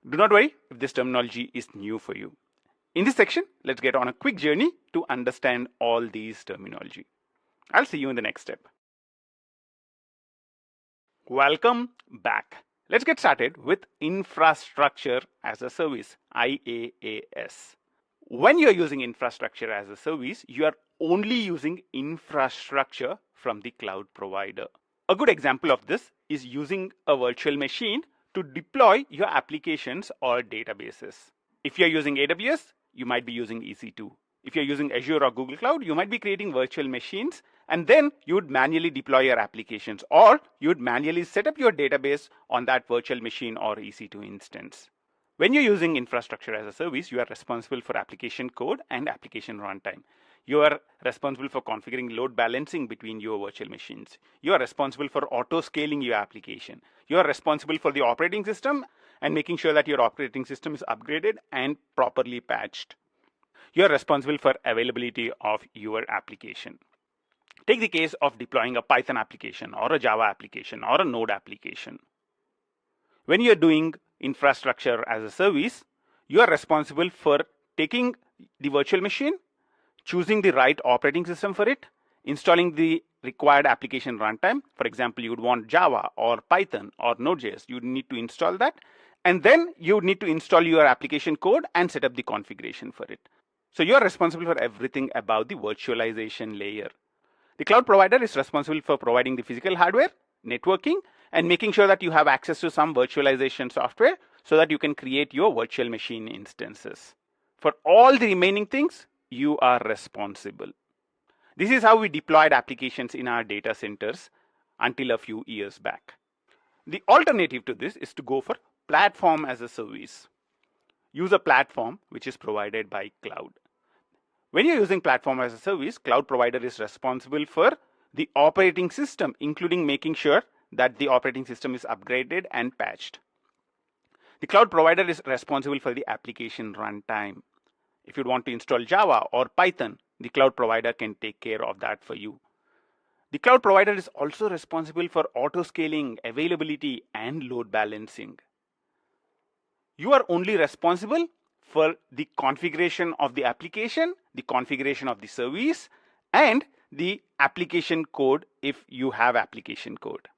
Do not worry if this terminology is new for you. In this section, let's get on a quick journey to understand all these terminology. I'll see you in the next step. Welcome back. Let's get started with infrastructure as a service, IaaS. When you're using infrastructure as a service, you are only using infrastructure from the cloud provider. A good example of this is using a virtual machine to deploy your applications or databases. If you're using AWS, you might be using EC2. If you're using Azure or Google Cloud, you might be creating virtual machines, and then you would manually deploy your applications, or you would manually set up your database on that virtual machine or EC2 instance. When you're using infrastructure as a service, you are responsible for application code and application runtime. You are responsible for configuring load balancing between your virtual machines. You are responsible for auto-scaling your application. You are responsible for the operating system and making sure that your operating system is upgraded and properly patched. You are responsible for availability of your application. Take the case of deploying a Python application or a Java application or a Node application. When you're doing infrastructure as a service, you are responsible for taking the virtual machine, choosing the right operating system for it, installing the required application runtime. For example, you would want Java or Python or Node.js. You need to install that. And then you would need to install your application code and set up the configuration for it. So you're responsible for everything about the virtualization layer. The cloud provider is responsible for providing the physical hardware, networking, and making sure that you have access to some virtualization software so that you can create your virtual machine instances. For all the remaining things, you are responsible. This is how we deployed applications in our data centers until a few years back. The alternative to this is to go for platform as a service. Use a platform which is provided by cloud. When you're using platform as a service, cloud provider is responsible for the operating system, including making sure that the operating system is upgraded and patched. The cloud provider is responsible for the application runtime. If you want to install Java or Python, the cloud provider can take care of that for you. The cloud provider is also responsible for auto-scaling, availability, and load balancing. You are only responsible for the configuration of the application, the configuration of the service, and the application code if you have application code.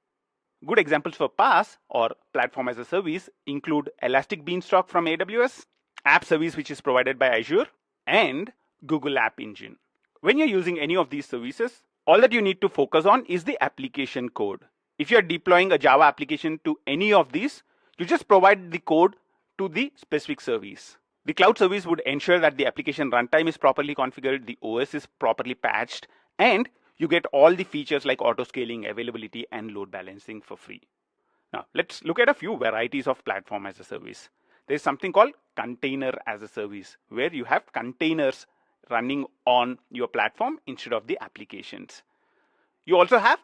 Good examples for PaaS or platform as a service include Elastic Beanstalk from AWS, App Service which is provided by Azure, and Google App Engine. When you're using any of these services, all that you need to focus on is the application code. If you're deploying a Java application to any of these, you just provide the code to the specific service. The cloud service would ensure that the application runtime is properly configured, the OS is properly patched, and you get all the features like auto scaling, availability, and load balancing for free. Now, let's look at a few varieties of platform as a service. There's something called container as a service, where you have containers running on your platform instead of the applications. You also have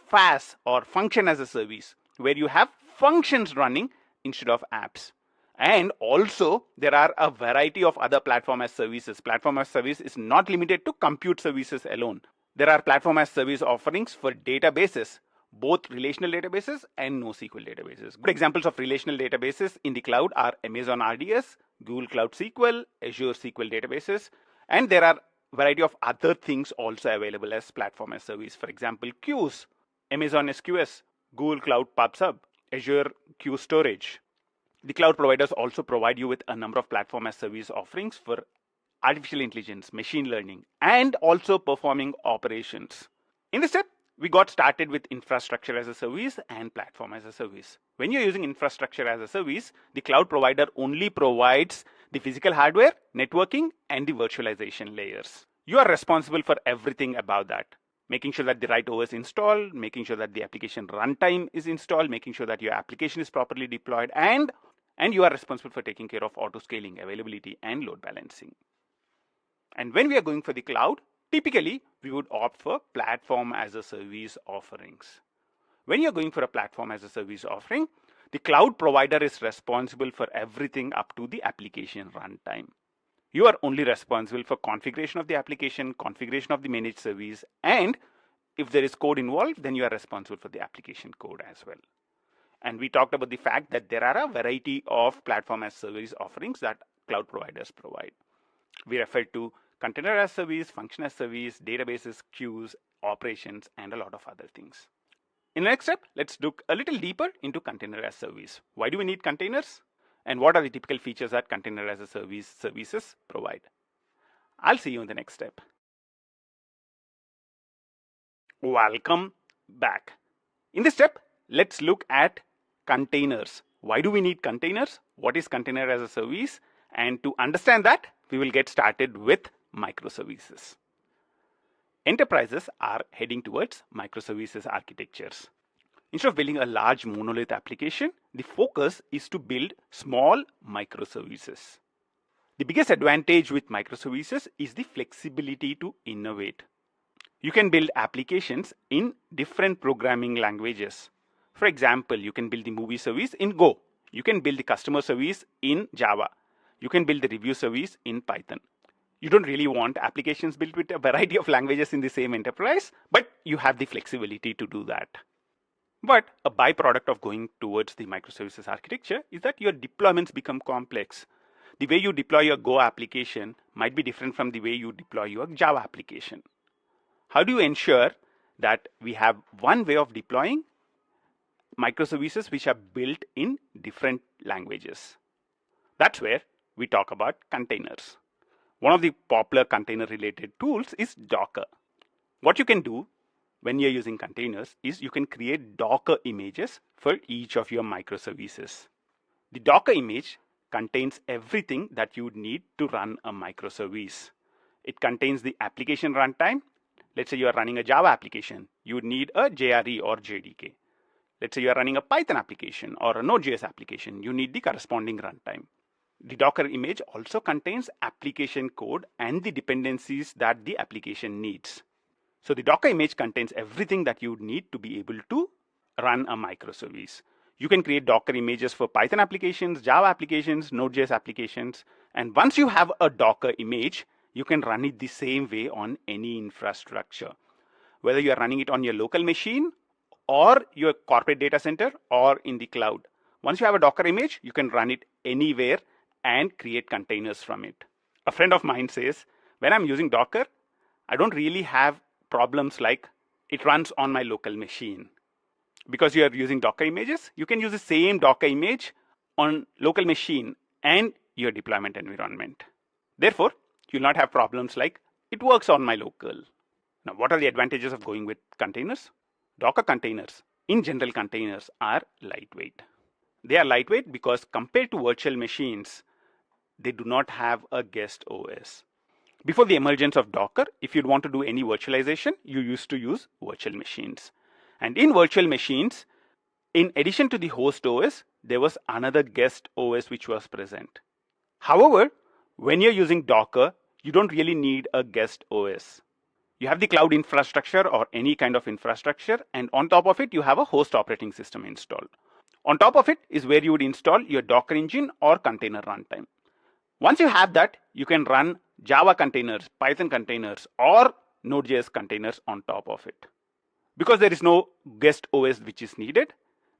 FaaS or function as a service, where you have functions running instead of apps. And also, there are a variety of other platform as services. Platform as service is not limited to compute services alone. There are platform as service offerings for databases, both relational databases and NoSQL databases. Good examples of relational databases in the cloud are Amazon RDS, Google Cloud SQL, Azure SQL databases, and there are a variety of other things also available as platform as service. For example, queues, Amazon SQS, Google Cloud PubSub, Azure Queue Storage. The cloud providers also provide you with a number of platform as service offerings for artificial intelligence, machine learning, and also performing operations. In this step, we got started with infrastructure as a service and platform as a service. When you're using infrastructure as a service, the cloud provider only provides the physical hardware, networking, and the virtualization layers. You are responsible for everything about that. Making sure that the right OS is installed, making sure that the application runtime is installed, making sure that your application is properly deployed, and you are responsible for taking care of auto scaling, availability, and load balancing. And when we are going for the cloud, typically we would opt for platform as a service offerings. When you're going for a platform as a service offering, the cloud provider is responsible for everything up to the application runtime. You are only responsible for configuration of the application, configuration of the managed service, and if there is code involved, then you are responsible for the application code as well. And we talked about the fact that there are a variety of platform as service offerings that cloud providers provide. We refer to container as service, function as service, databases, queues, operations, and a lot of other things. In the next step, let's look a little deeper into container as service. Why do we need containers? And what are the typical features that container as a service services provide? I'll see you in the next step. Welcome back. In this step, let's look at containers. Why do we need containers? What is container as a service? And to understand that, we will get started with microservices. Enterprises are heading towards microservices architectures. Instead of building a large monolith application, the focus is to build small microservices. The biggest advantage with microservices is the flexibility to innovate. You can build applications in different programming languages. For example, you can build the movie service in Go. You can build the customer service in Java. You can build the review service in Python. You don't really want applications built with a variety of languages in the same enterprise, but you have the flexibility to do that. But a byproduct of going towards the microservices architecture is that your deployments become complex. The way you deploy your Go application might be different from the way you deploy your Java application. How do you ensure that we have one way of deploying microservices which are built in different languages? That's where we talk about containers. One of the popular container related tools is Docker. What you can do when you're using containers is you can create Docker images for each of your microservices. The Docker image contains everything that you would need to run a microservice. It contains the application runtime. Let's say you are running a Java application. You would need a JRE or JDK. Let's say you are running a Python application or a Node.js application. You need the corresponding runtime. The Docker image also contains application code and the dependencies that the application needs. So the Docker image contains everything that you would need to be able to run a microservice. You can create Docker images for Python applications, Java applications, Node.js applications. And once you have a Docker image, you can run it the same way on any infrastructure. Whether you are running it on your local machine or your corporate data center or in the cloud. Once you have a Docker image, you can run it anywhere and create containers from it. A friend of mine says, when I'm using Docker, I don't really have problems like it runs on my local machine. Because you are using Docker images, you can use the same Docker image on local machine and your deployment environment. Therefore, you'll not have problems like it works on my local. Now, what are the advantages of going with containers? Docker containers, in general, containers are lightweight. They are lightweight because compared to virtual machines, they do not have a guest OS. Before the emergence of Docker, if you'd want to do any virtualization, you used to use virtual machines. And in virtual machines, in addition to the host OS, there was another guest OS which was present. However, when you're using Docker, you don't really need a guest OS. You have the cloud infrastructure or any kind of infrastructure, and on top of it, you have a host operating system installed. On top of it is where you would install your Docker engine or container runtime. Once you have that, you can run Java containers, Python containers, or Node.js containers on top of it. Because there is no guest OS which is needed,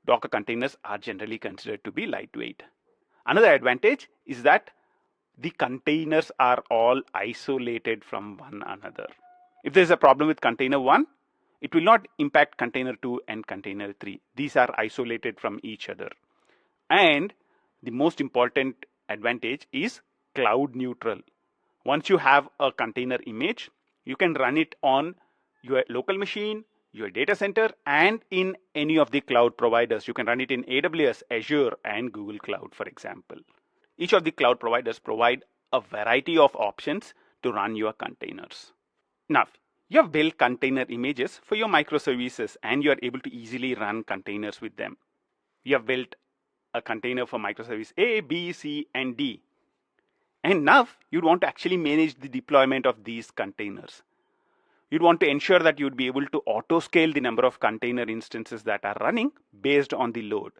Docker containers are generally considered to be lightweight. Another advantage is that the containers are all isolated from one another. If there is a problem with container 1, it will not impact container 2 and container 3. These are isolated from each other. And the most important advantage is cloud neutral. Once you have a container image, you can run it on your local machine, your data center, and in any of the cloud providers. You can run it in AWS, Azure, and Google Cloud, for example. Each of the cloud providers provide a variety of options to run your containers. Now, you have built container images for your microservices and you are able to easily run containers with them. You have built a container for microservice A, B, C, and D. And now you'd want to actually manage the deployment of these containers. You'd want to ensure that you'd be able to auto-scale the number of container instances that are running based on the load.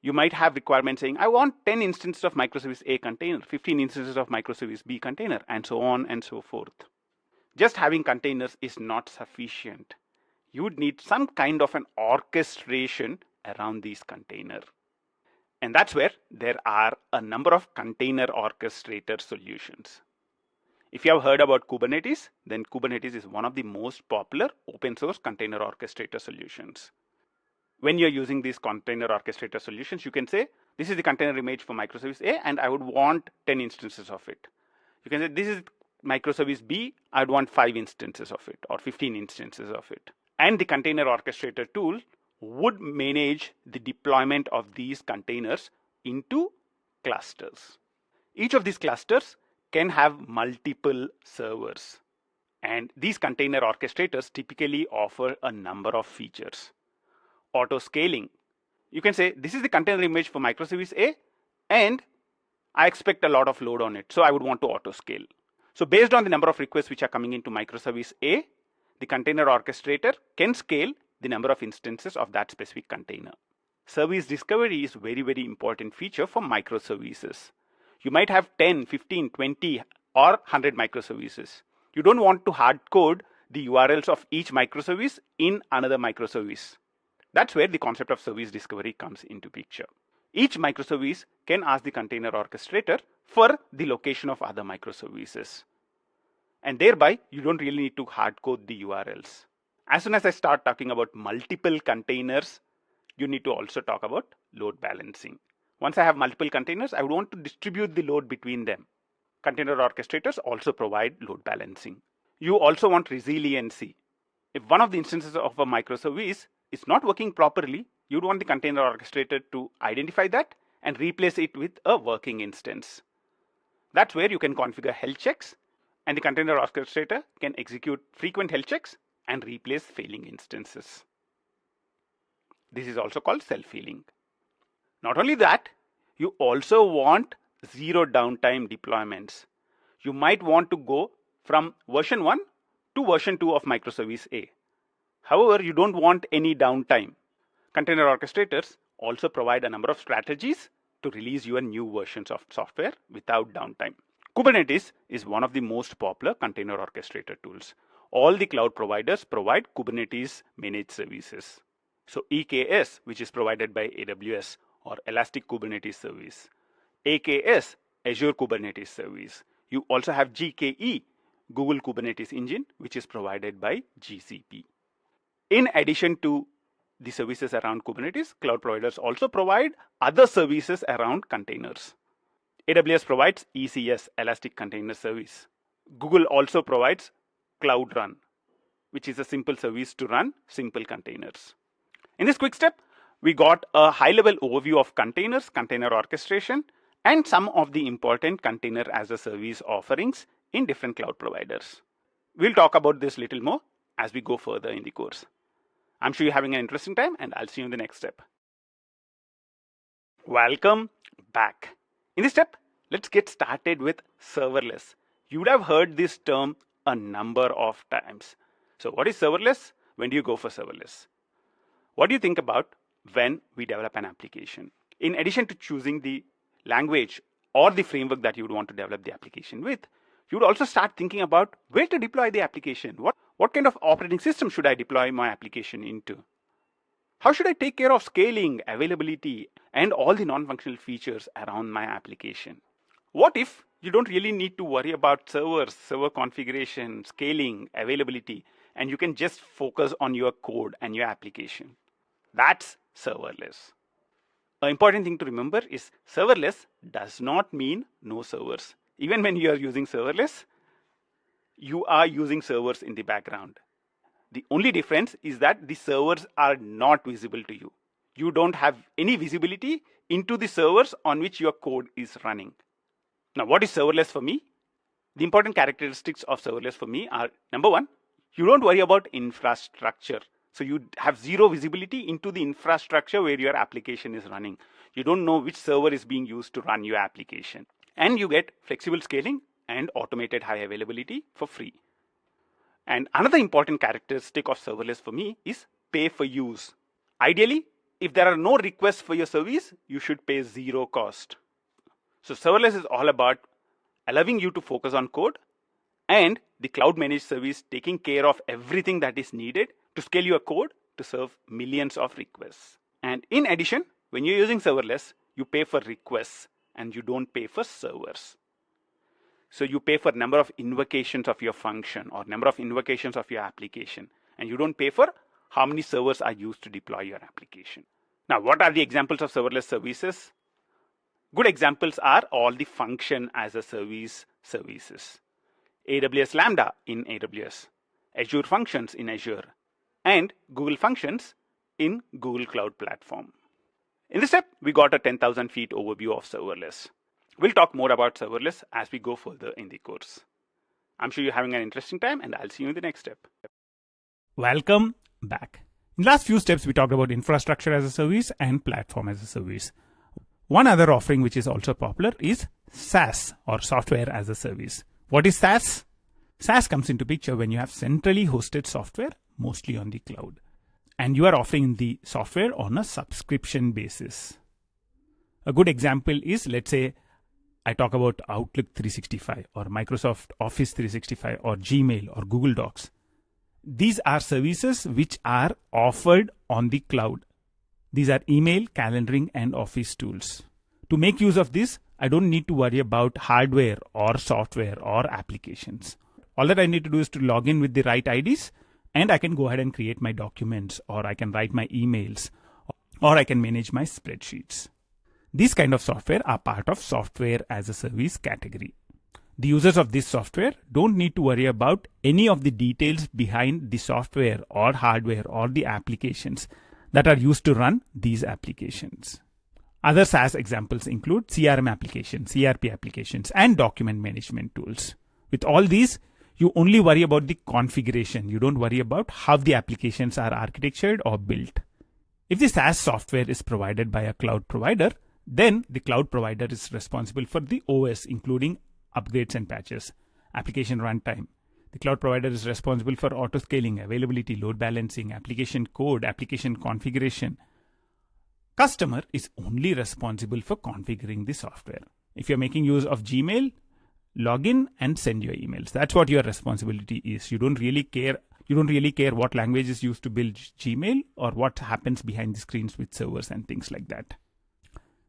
You might have requirements saying, I want 10 instances of microservice A container, 15 instances of microservice B container, and so on and so forth. Just having containers is not sufficient. You would need some kind of an orchestration around these containers. And that's where there are a number of container orchestrator solutions. If you have heard about Kubernetes, then Kubernetes is one of the most popular open source container orchestrator solutions. When you're using these container orchestrator solutions, you can say, this is the container image for microservice A, and I would want 10 instances of it. You can say, this is microservice B, I'd want 5 instances of it, or 15 instances of it. And the container orchestrator tool would manage the deployment of these containers into clusters. Each of these clusters can have multiple servers. And these container orchestrators typically offer a number of features. Auto scaling. You can say, this is the container image for microservice A, and I expect a lot of load on it, so I would want to auto scale. So based on the number of requests which are coming into microservice A, the container orchestrator can scale the number of instances of that specific container. Service discovery is a very, very important feature for microservices. You might have 10, 15, 20, or 100 microservices. You don't want to hard code the URLs of each microservice in another microservice. That's where the concept of service discovery comes into picture. Each microservice can ask the container orchestrator for the location of other microservices. And thereby, you don't really need to hard code the URLs. As soon as I start talking about multiple containers, you need to also talk about load balancing. Once I have multiple containers, I would want to distribute the load between them. Container orchestrators also provide load balancing. You also want resiliency. If one of the instances of a microservice is not working properly, you'd want the container orchestrator to identify that and replace it with a working instance. That's where you can configure health checks, and the container orchestrator can execute frequent health checks and replace failing instances. This is also called self-healing. Not only that, you also want zero downtime deployments. You might want to go from version 1 to version 2 of microservice A. However, you don't want any downtime. Container orchestrators also provide a number of strategies to release your new versions of software without downtime. Kubernetes is one of the most popular container orchestrator tools. All the cloud providers provide Kubernetes managed services. So EKS, which is provided by AWS or Elastic Kubernetes Service. AKS, Azure Kubernetes Service. You also have GKE, Google Kubernetes Engine, which is provided by GCP. In addition to the services around Kubernetes, cloud providers also provide other services around containers. AWS provides ECS, Elastic Container Service. Google also provides Cloud Run, which is a simple service to run simple containers. In this quick step, we got a high-level overview of containers, container orchestration, and some of the important container as a service offerings in different cloud providers. We'll talk about this little more as we go further in the course. I'm sure you're having an interesting time, and I'll see you in the next step. Welcome back. In this step, let's get started with serverless. You would have heard this term a number of times. So what is serverless? When do you go for serverless? What do you think about when we develop an application? In addition to choosing the language or the framework that you would want to develop the application with, you would also start thinking about where to deploy the application. What kind of operating system should I deploy my application into? How should I take care of scaling, availability, and all the non-functional features around my application? What if you don't really need to worry about servers, server configuration, scaling, availability, and you can just focus on your code and your application? That's serverless. An important thing to remember is serverless does not mean no servers. Even when you are using serverless, you are using servers in the background. The only difference is that the servers are not visible to you. You don't have any visibility into the servers on which your code is running. Now, what is serverless for me? The important characteristics of serverless for me are, number one, you don't worry about infrastructure. So you have zero visibility into the infrastructure where your application is running. You don't know which server is being used to run your application. And you get flexible scaling and automated high availability for free. And another important characteristic of serverless for me is pay for use. Ideally, if there are no requests for your service, you should pay zero cost. So serverless is all about allowing you to focus on code and the cloud managed service taking care of everything that is needed to scale your code to serve millions of requests. And in addition, when you're using serverless, you pay for requests and you don't pay for servers. So you pay for number of invocations of your function or number of invocations of your application, and you don't pay for how many servers are used to deploy your application. Now, what are the examples of serverless services? Good examples are all the function as a service services. AWS Lambda in AWS, Azure Functions in Azure, and Google Functions in Google Cloud Platform. In this step, we got a 10,000 feet overview of serverless. We'll talk more about serverless as we go further in the course. I'm sure you're having an interesting time, and I'll see you in the next step. Welcome back. In the last few steps, we talked about infrastructure as a service and platform as a service. One other offering which is also popular is SaaS, or software as a service. What is SaaS? SaaS comes into picture when you have centrally hosted software, mostly on the cloud, and you are offering the software on a subscription basis. A good example is, let's say, I talk about Outlook 365 or Microsoft Office 365 or Gmail or Google Docs. These are services which are offered on the cloud. These are email, calendaring, and office tools. To make use of this, I don't need to worry about hardware or software or applications. All that I need to do is to log in with the right IDs, and I can go ahead and create my documents, or I can write my emails, or I can manage my spreadsheets. These kind of software are part of software as a service category. The users of this software don't need to worry about any of the details behind the software or hardware or the applications that are used to run these applications. Other SaaS examples include CRM applications, CRP applications, and document management tools. With all these, you only worry about the configuration. You don't worry about how the applications are architectured or built. If the SaaS software is provided by a cloud provider, then the cloud provider is responsible for the OS, including upgrades and patches, application runtime. The cloud provider is responsible for auto-scaling, availability, load balancing, application code, application configuration. Customer is only responsible for configuring the software. If you're making use of Gmail, log in and send your emails. That's what your responsibility is. You don't really care what language is used to build Gmail or what happens behind the screens with servers and things like that.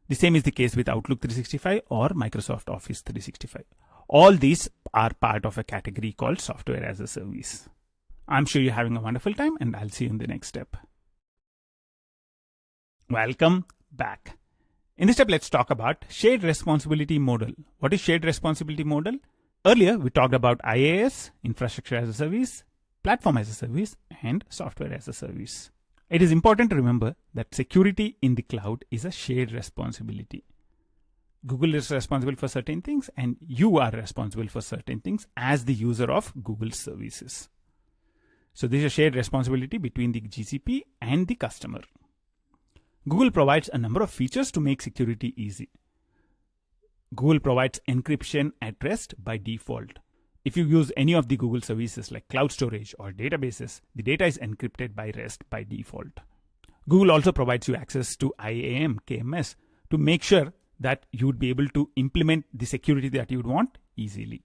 The same is the case with Outlook 365 or Microsoft Office 365. All these are part of a category called software as a service. I'm sure you're having a wonderful time, and I'll see you in the next step. Welcome back. In this step, let's talk about shared responsibility model. What is shared responsibility model? Earlier, we talked about IaaS, infrastructure as a service, platform as a service, and software as a service. It is important to remember that security in the cloud is a shared responsibility. Google is responsible for certain things, and you are responsible for certain things as the user of Google services. So this is a shared responsibility between the GCP and the customer. Google provides a number of features to make security easy. Google provides encryption at rest by default. If you use any of the Google services like cloud storage or databases, the data is encrypted by REST by default. Google also provides you access to IAM, KMS to make sure that you would be able to implement the security that you would want easily.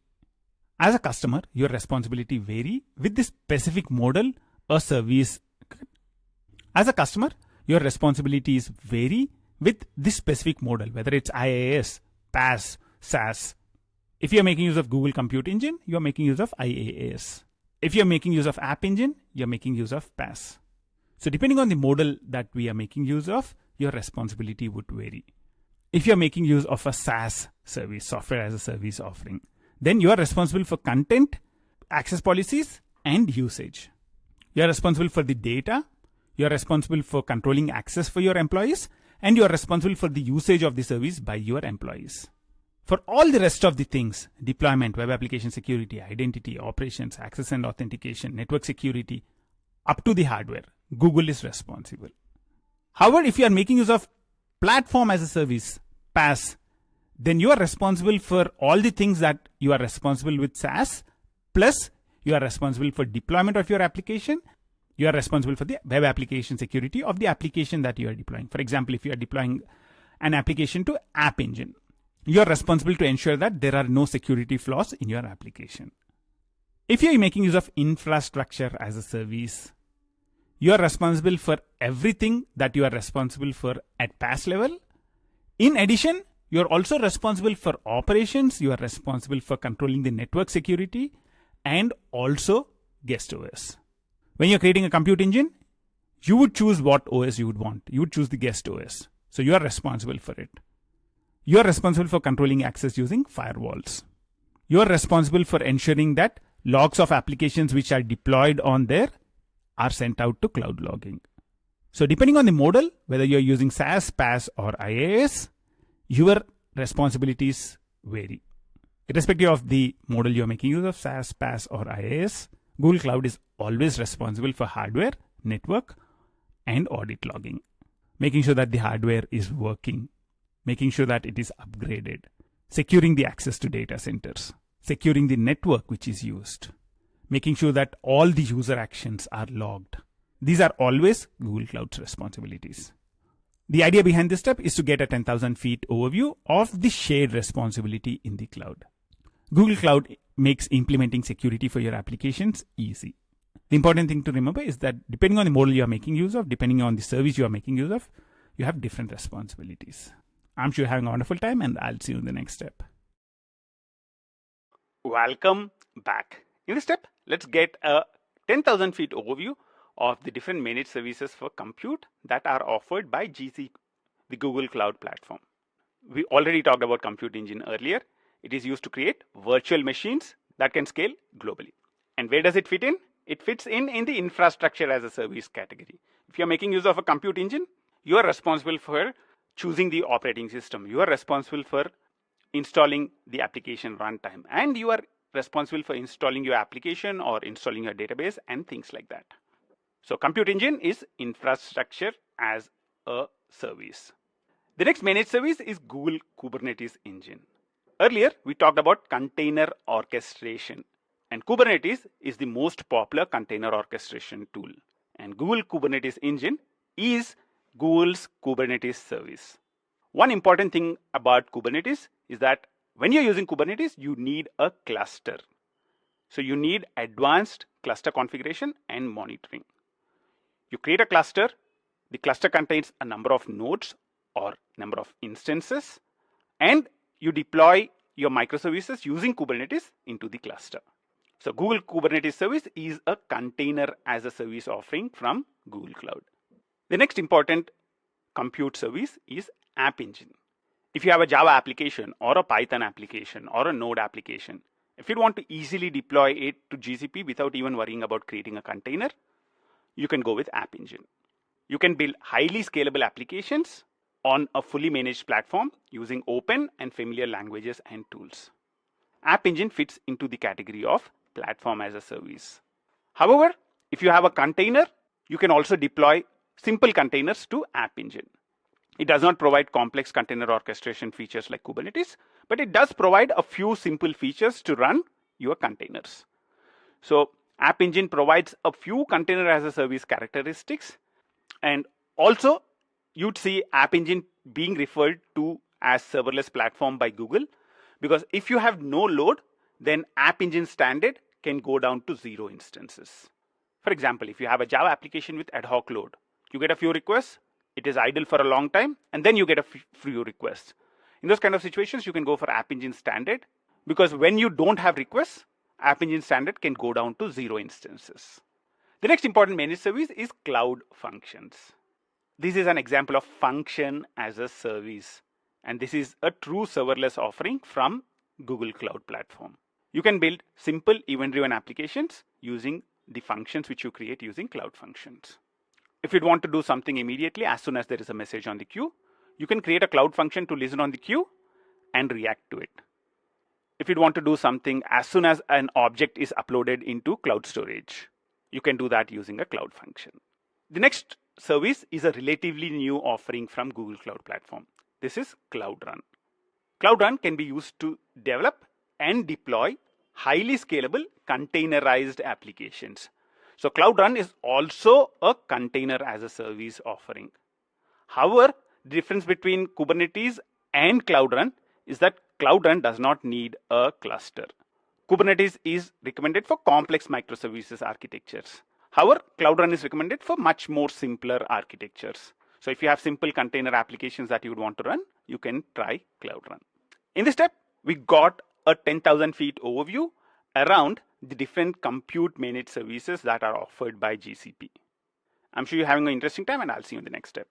As a customer, your responsibility vary with the specific model or service. As a customer, your responsibilities vary with this specific model, whether it's IaaS, PaaS, SaaS. If you're making use of Google Compute Engine, you're making use of IaaS. If you're making use of App Engine, you're making use of PaaS. So depending on the model that we are making use of, your responsibility would vary. If you're making use of a SaaS service, software as a service offering, then you are responsible for content, access policies, and usage. You are responsible for the data, you are responsible for controlling access for your employees, and you are responsible for the usage of the service by your employees. For all the rest of the things, deployment, web application security, identity, operations, access and authentication, network security, up to the hardware, Google is responsible. However, if you are making use of platform as a service, PaaS, then you are responsible for all the things that you are responsible with SaaS, plus you are responsible for deployment of your application. You are responsible for the web application security of the application that you are deploying. For example, if you are deploying an application to App Engine, you are responsible to ensure that there are no security flaws in your application. If you are making use of infrastructure as a service, you are responsible for everything that you are responsible for at PaaS level. In addition, you are also responsible for operations. You are responsible for controlling the network security and also guest OS. When you're creating a compute engine, you would choose what OS you would want. You would choose the guest OS. So you are responsible for it. You are responsible for controlling access using firewalls. You are responsible for ensuring that logs of applications which are deployed on there are sent out to cloud logging. So depending on the model, whether you're using SaaS, PaaS, or IaaS, your responsibilities vary. Irrespective of the model you're making use of, SaaS, PaaS, or IaaS, Google Cloud is always responsible for hardware, network, and audit logging. Making sure that the hardware is working, making sure that it is upgraded, securing the access to data centers, securing the network which is used, making sure that all the user actions are logged. These are always Google Cloud's responsibilities. The idea behind this step is to get a 10,000 feet overview of the shared responsibility in the cloud. Google Cloud makes implementing security for your applications easy. The important thing to remember is that depending on the model you are making use of, depending on the service you are making use of, you have different responsibilities. I'm sure you're having a wonderful time, and I'll see you in the next step. Welcome back. In this step, let's get a 10,000 feet overview of the different managed services for compute that are offered by GCP, the Google Cloud Platform. We already talked about Compute Engine earlier. It is used to create virtual machines that can scale globally. And where does it fit in? It fits in the infrastructure as a service category. If you're making use of a compute engine, you are responsible for choosing the operating system. You are responsible for installing the application runtime, and you are responsible for installing your application or installing your database and things like that. So compute engine is infrastructure as a service. The next managed service is Google Kubernetes engine. Earlier, we talked about container orchestration, and Kubernetes is the most popular container orchestration tool. And Google Kubernetes engine is Google's Kubernetes service. One important thing about Kubernetes is that when you're using Kubernetes, you need a cluster. So you need advanced cluster configuration and monitoring. You create a cluster. The cluster contains a number of nodes or number of instances, and you deploy your microservices using Kubernetes into the cluster. So Google Kubernetes service is a container as a service offering from Google Cloud. The next important compute service is App Engine. If you have a Java application or a Python application or a Node application, if you want to easily deploy it to GCP without even worrying about creating a container, you can go with App Engine. You can build highly scalable applications on a fully managed platform using open and familiar languages and tools. App Engine fits into the category of platform as a service. However, if you have a container, you can also deploy simple containers to App Engine. It does not provide complex container orchestration features like Kubernetes, but it does provide a few simple features to run your containers. So App Engine provides a few container as a service characteristics, and also you'd see App Engine being referred to as serverless platform by Google, because if you have no load, then App Engine standard can go down to 0 instances. For example, if you have a Java application with ad hoc load, you get a few requests, it is idle for a long time, and then you get a few requests. In those kind of situations, you can go for App Engine standard, because when you don't have requests, App Engine standard can go down to 0 instances. The next important managed service is Cloud Functions. This is an example of function as a service, and this is a true serverless offering from Google Cloud Platform. You can build simple event-driven applications using the functions which you create using Cloud Functions. If you want to do something immediately, as soon as there is a message on the queue, you can create a Cloud Function to listen on the queue and react to it. If you want to do something as soon as an object is uploaded into cloud storage, you can do that using a Cloud Function. The next service is a relatively new offering from Google Cloud Platform. This is Cloud Run. Cloud Run can be used to develop and deploy highly scalable containerized applications. So Cloud Run is also a container as a service offering. However, the difference between Kubernetes and Cloud Run is that Cloud Run does not need a cluster. Kubernetes is recommended for complex microservices architectures. However, Cloud Run is recommended for much more simpler architectures. So if you have simple container applications that you would want to run, you can try Cloud Run. In this step, we got a 10,000 feet overview around the different compute managed services that are offered by GCP. I'm sure you're having an interesting time, and I'll see you in the next step.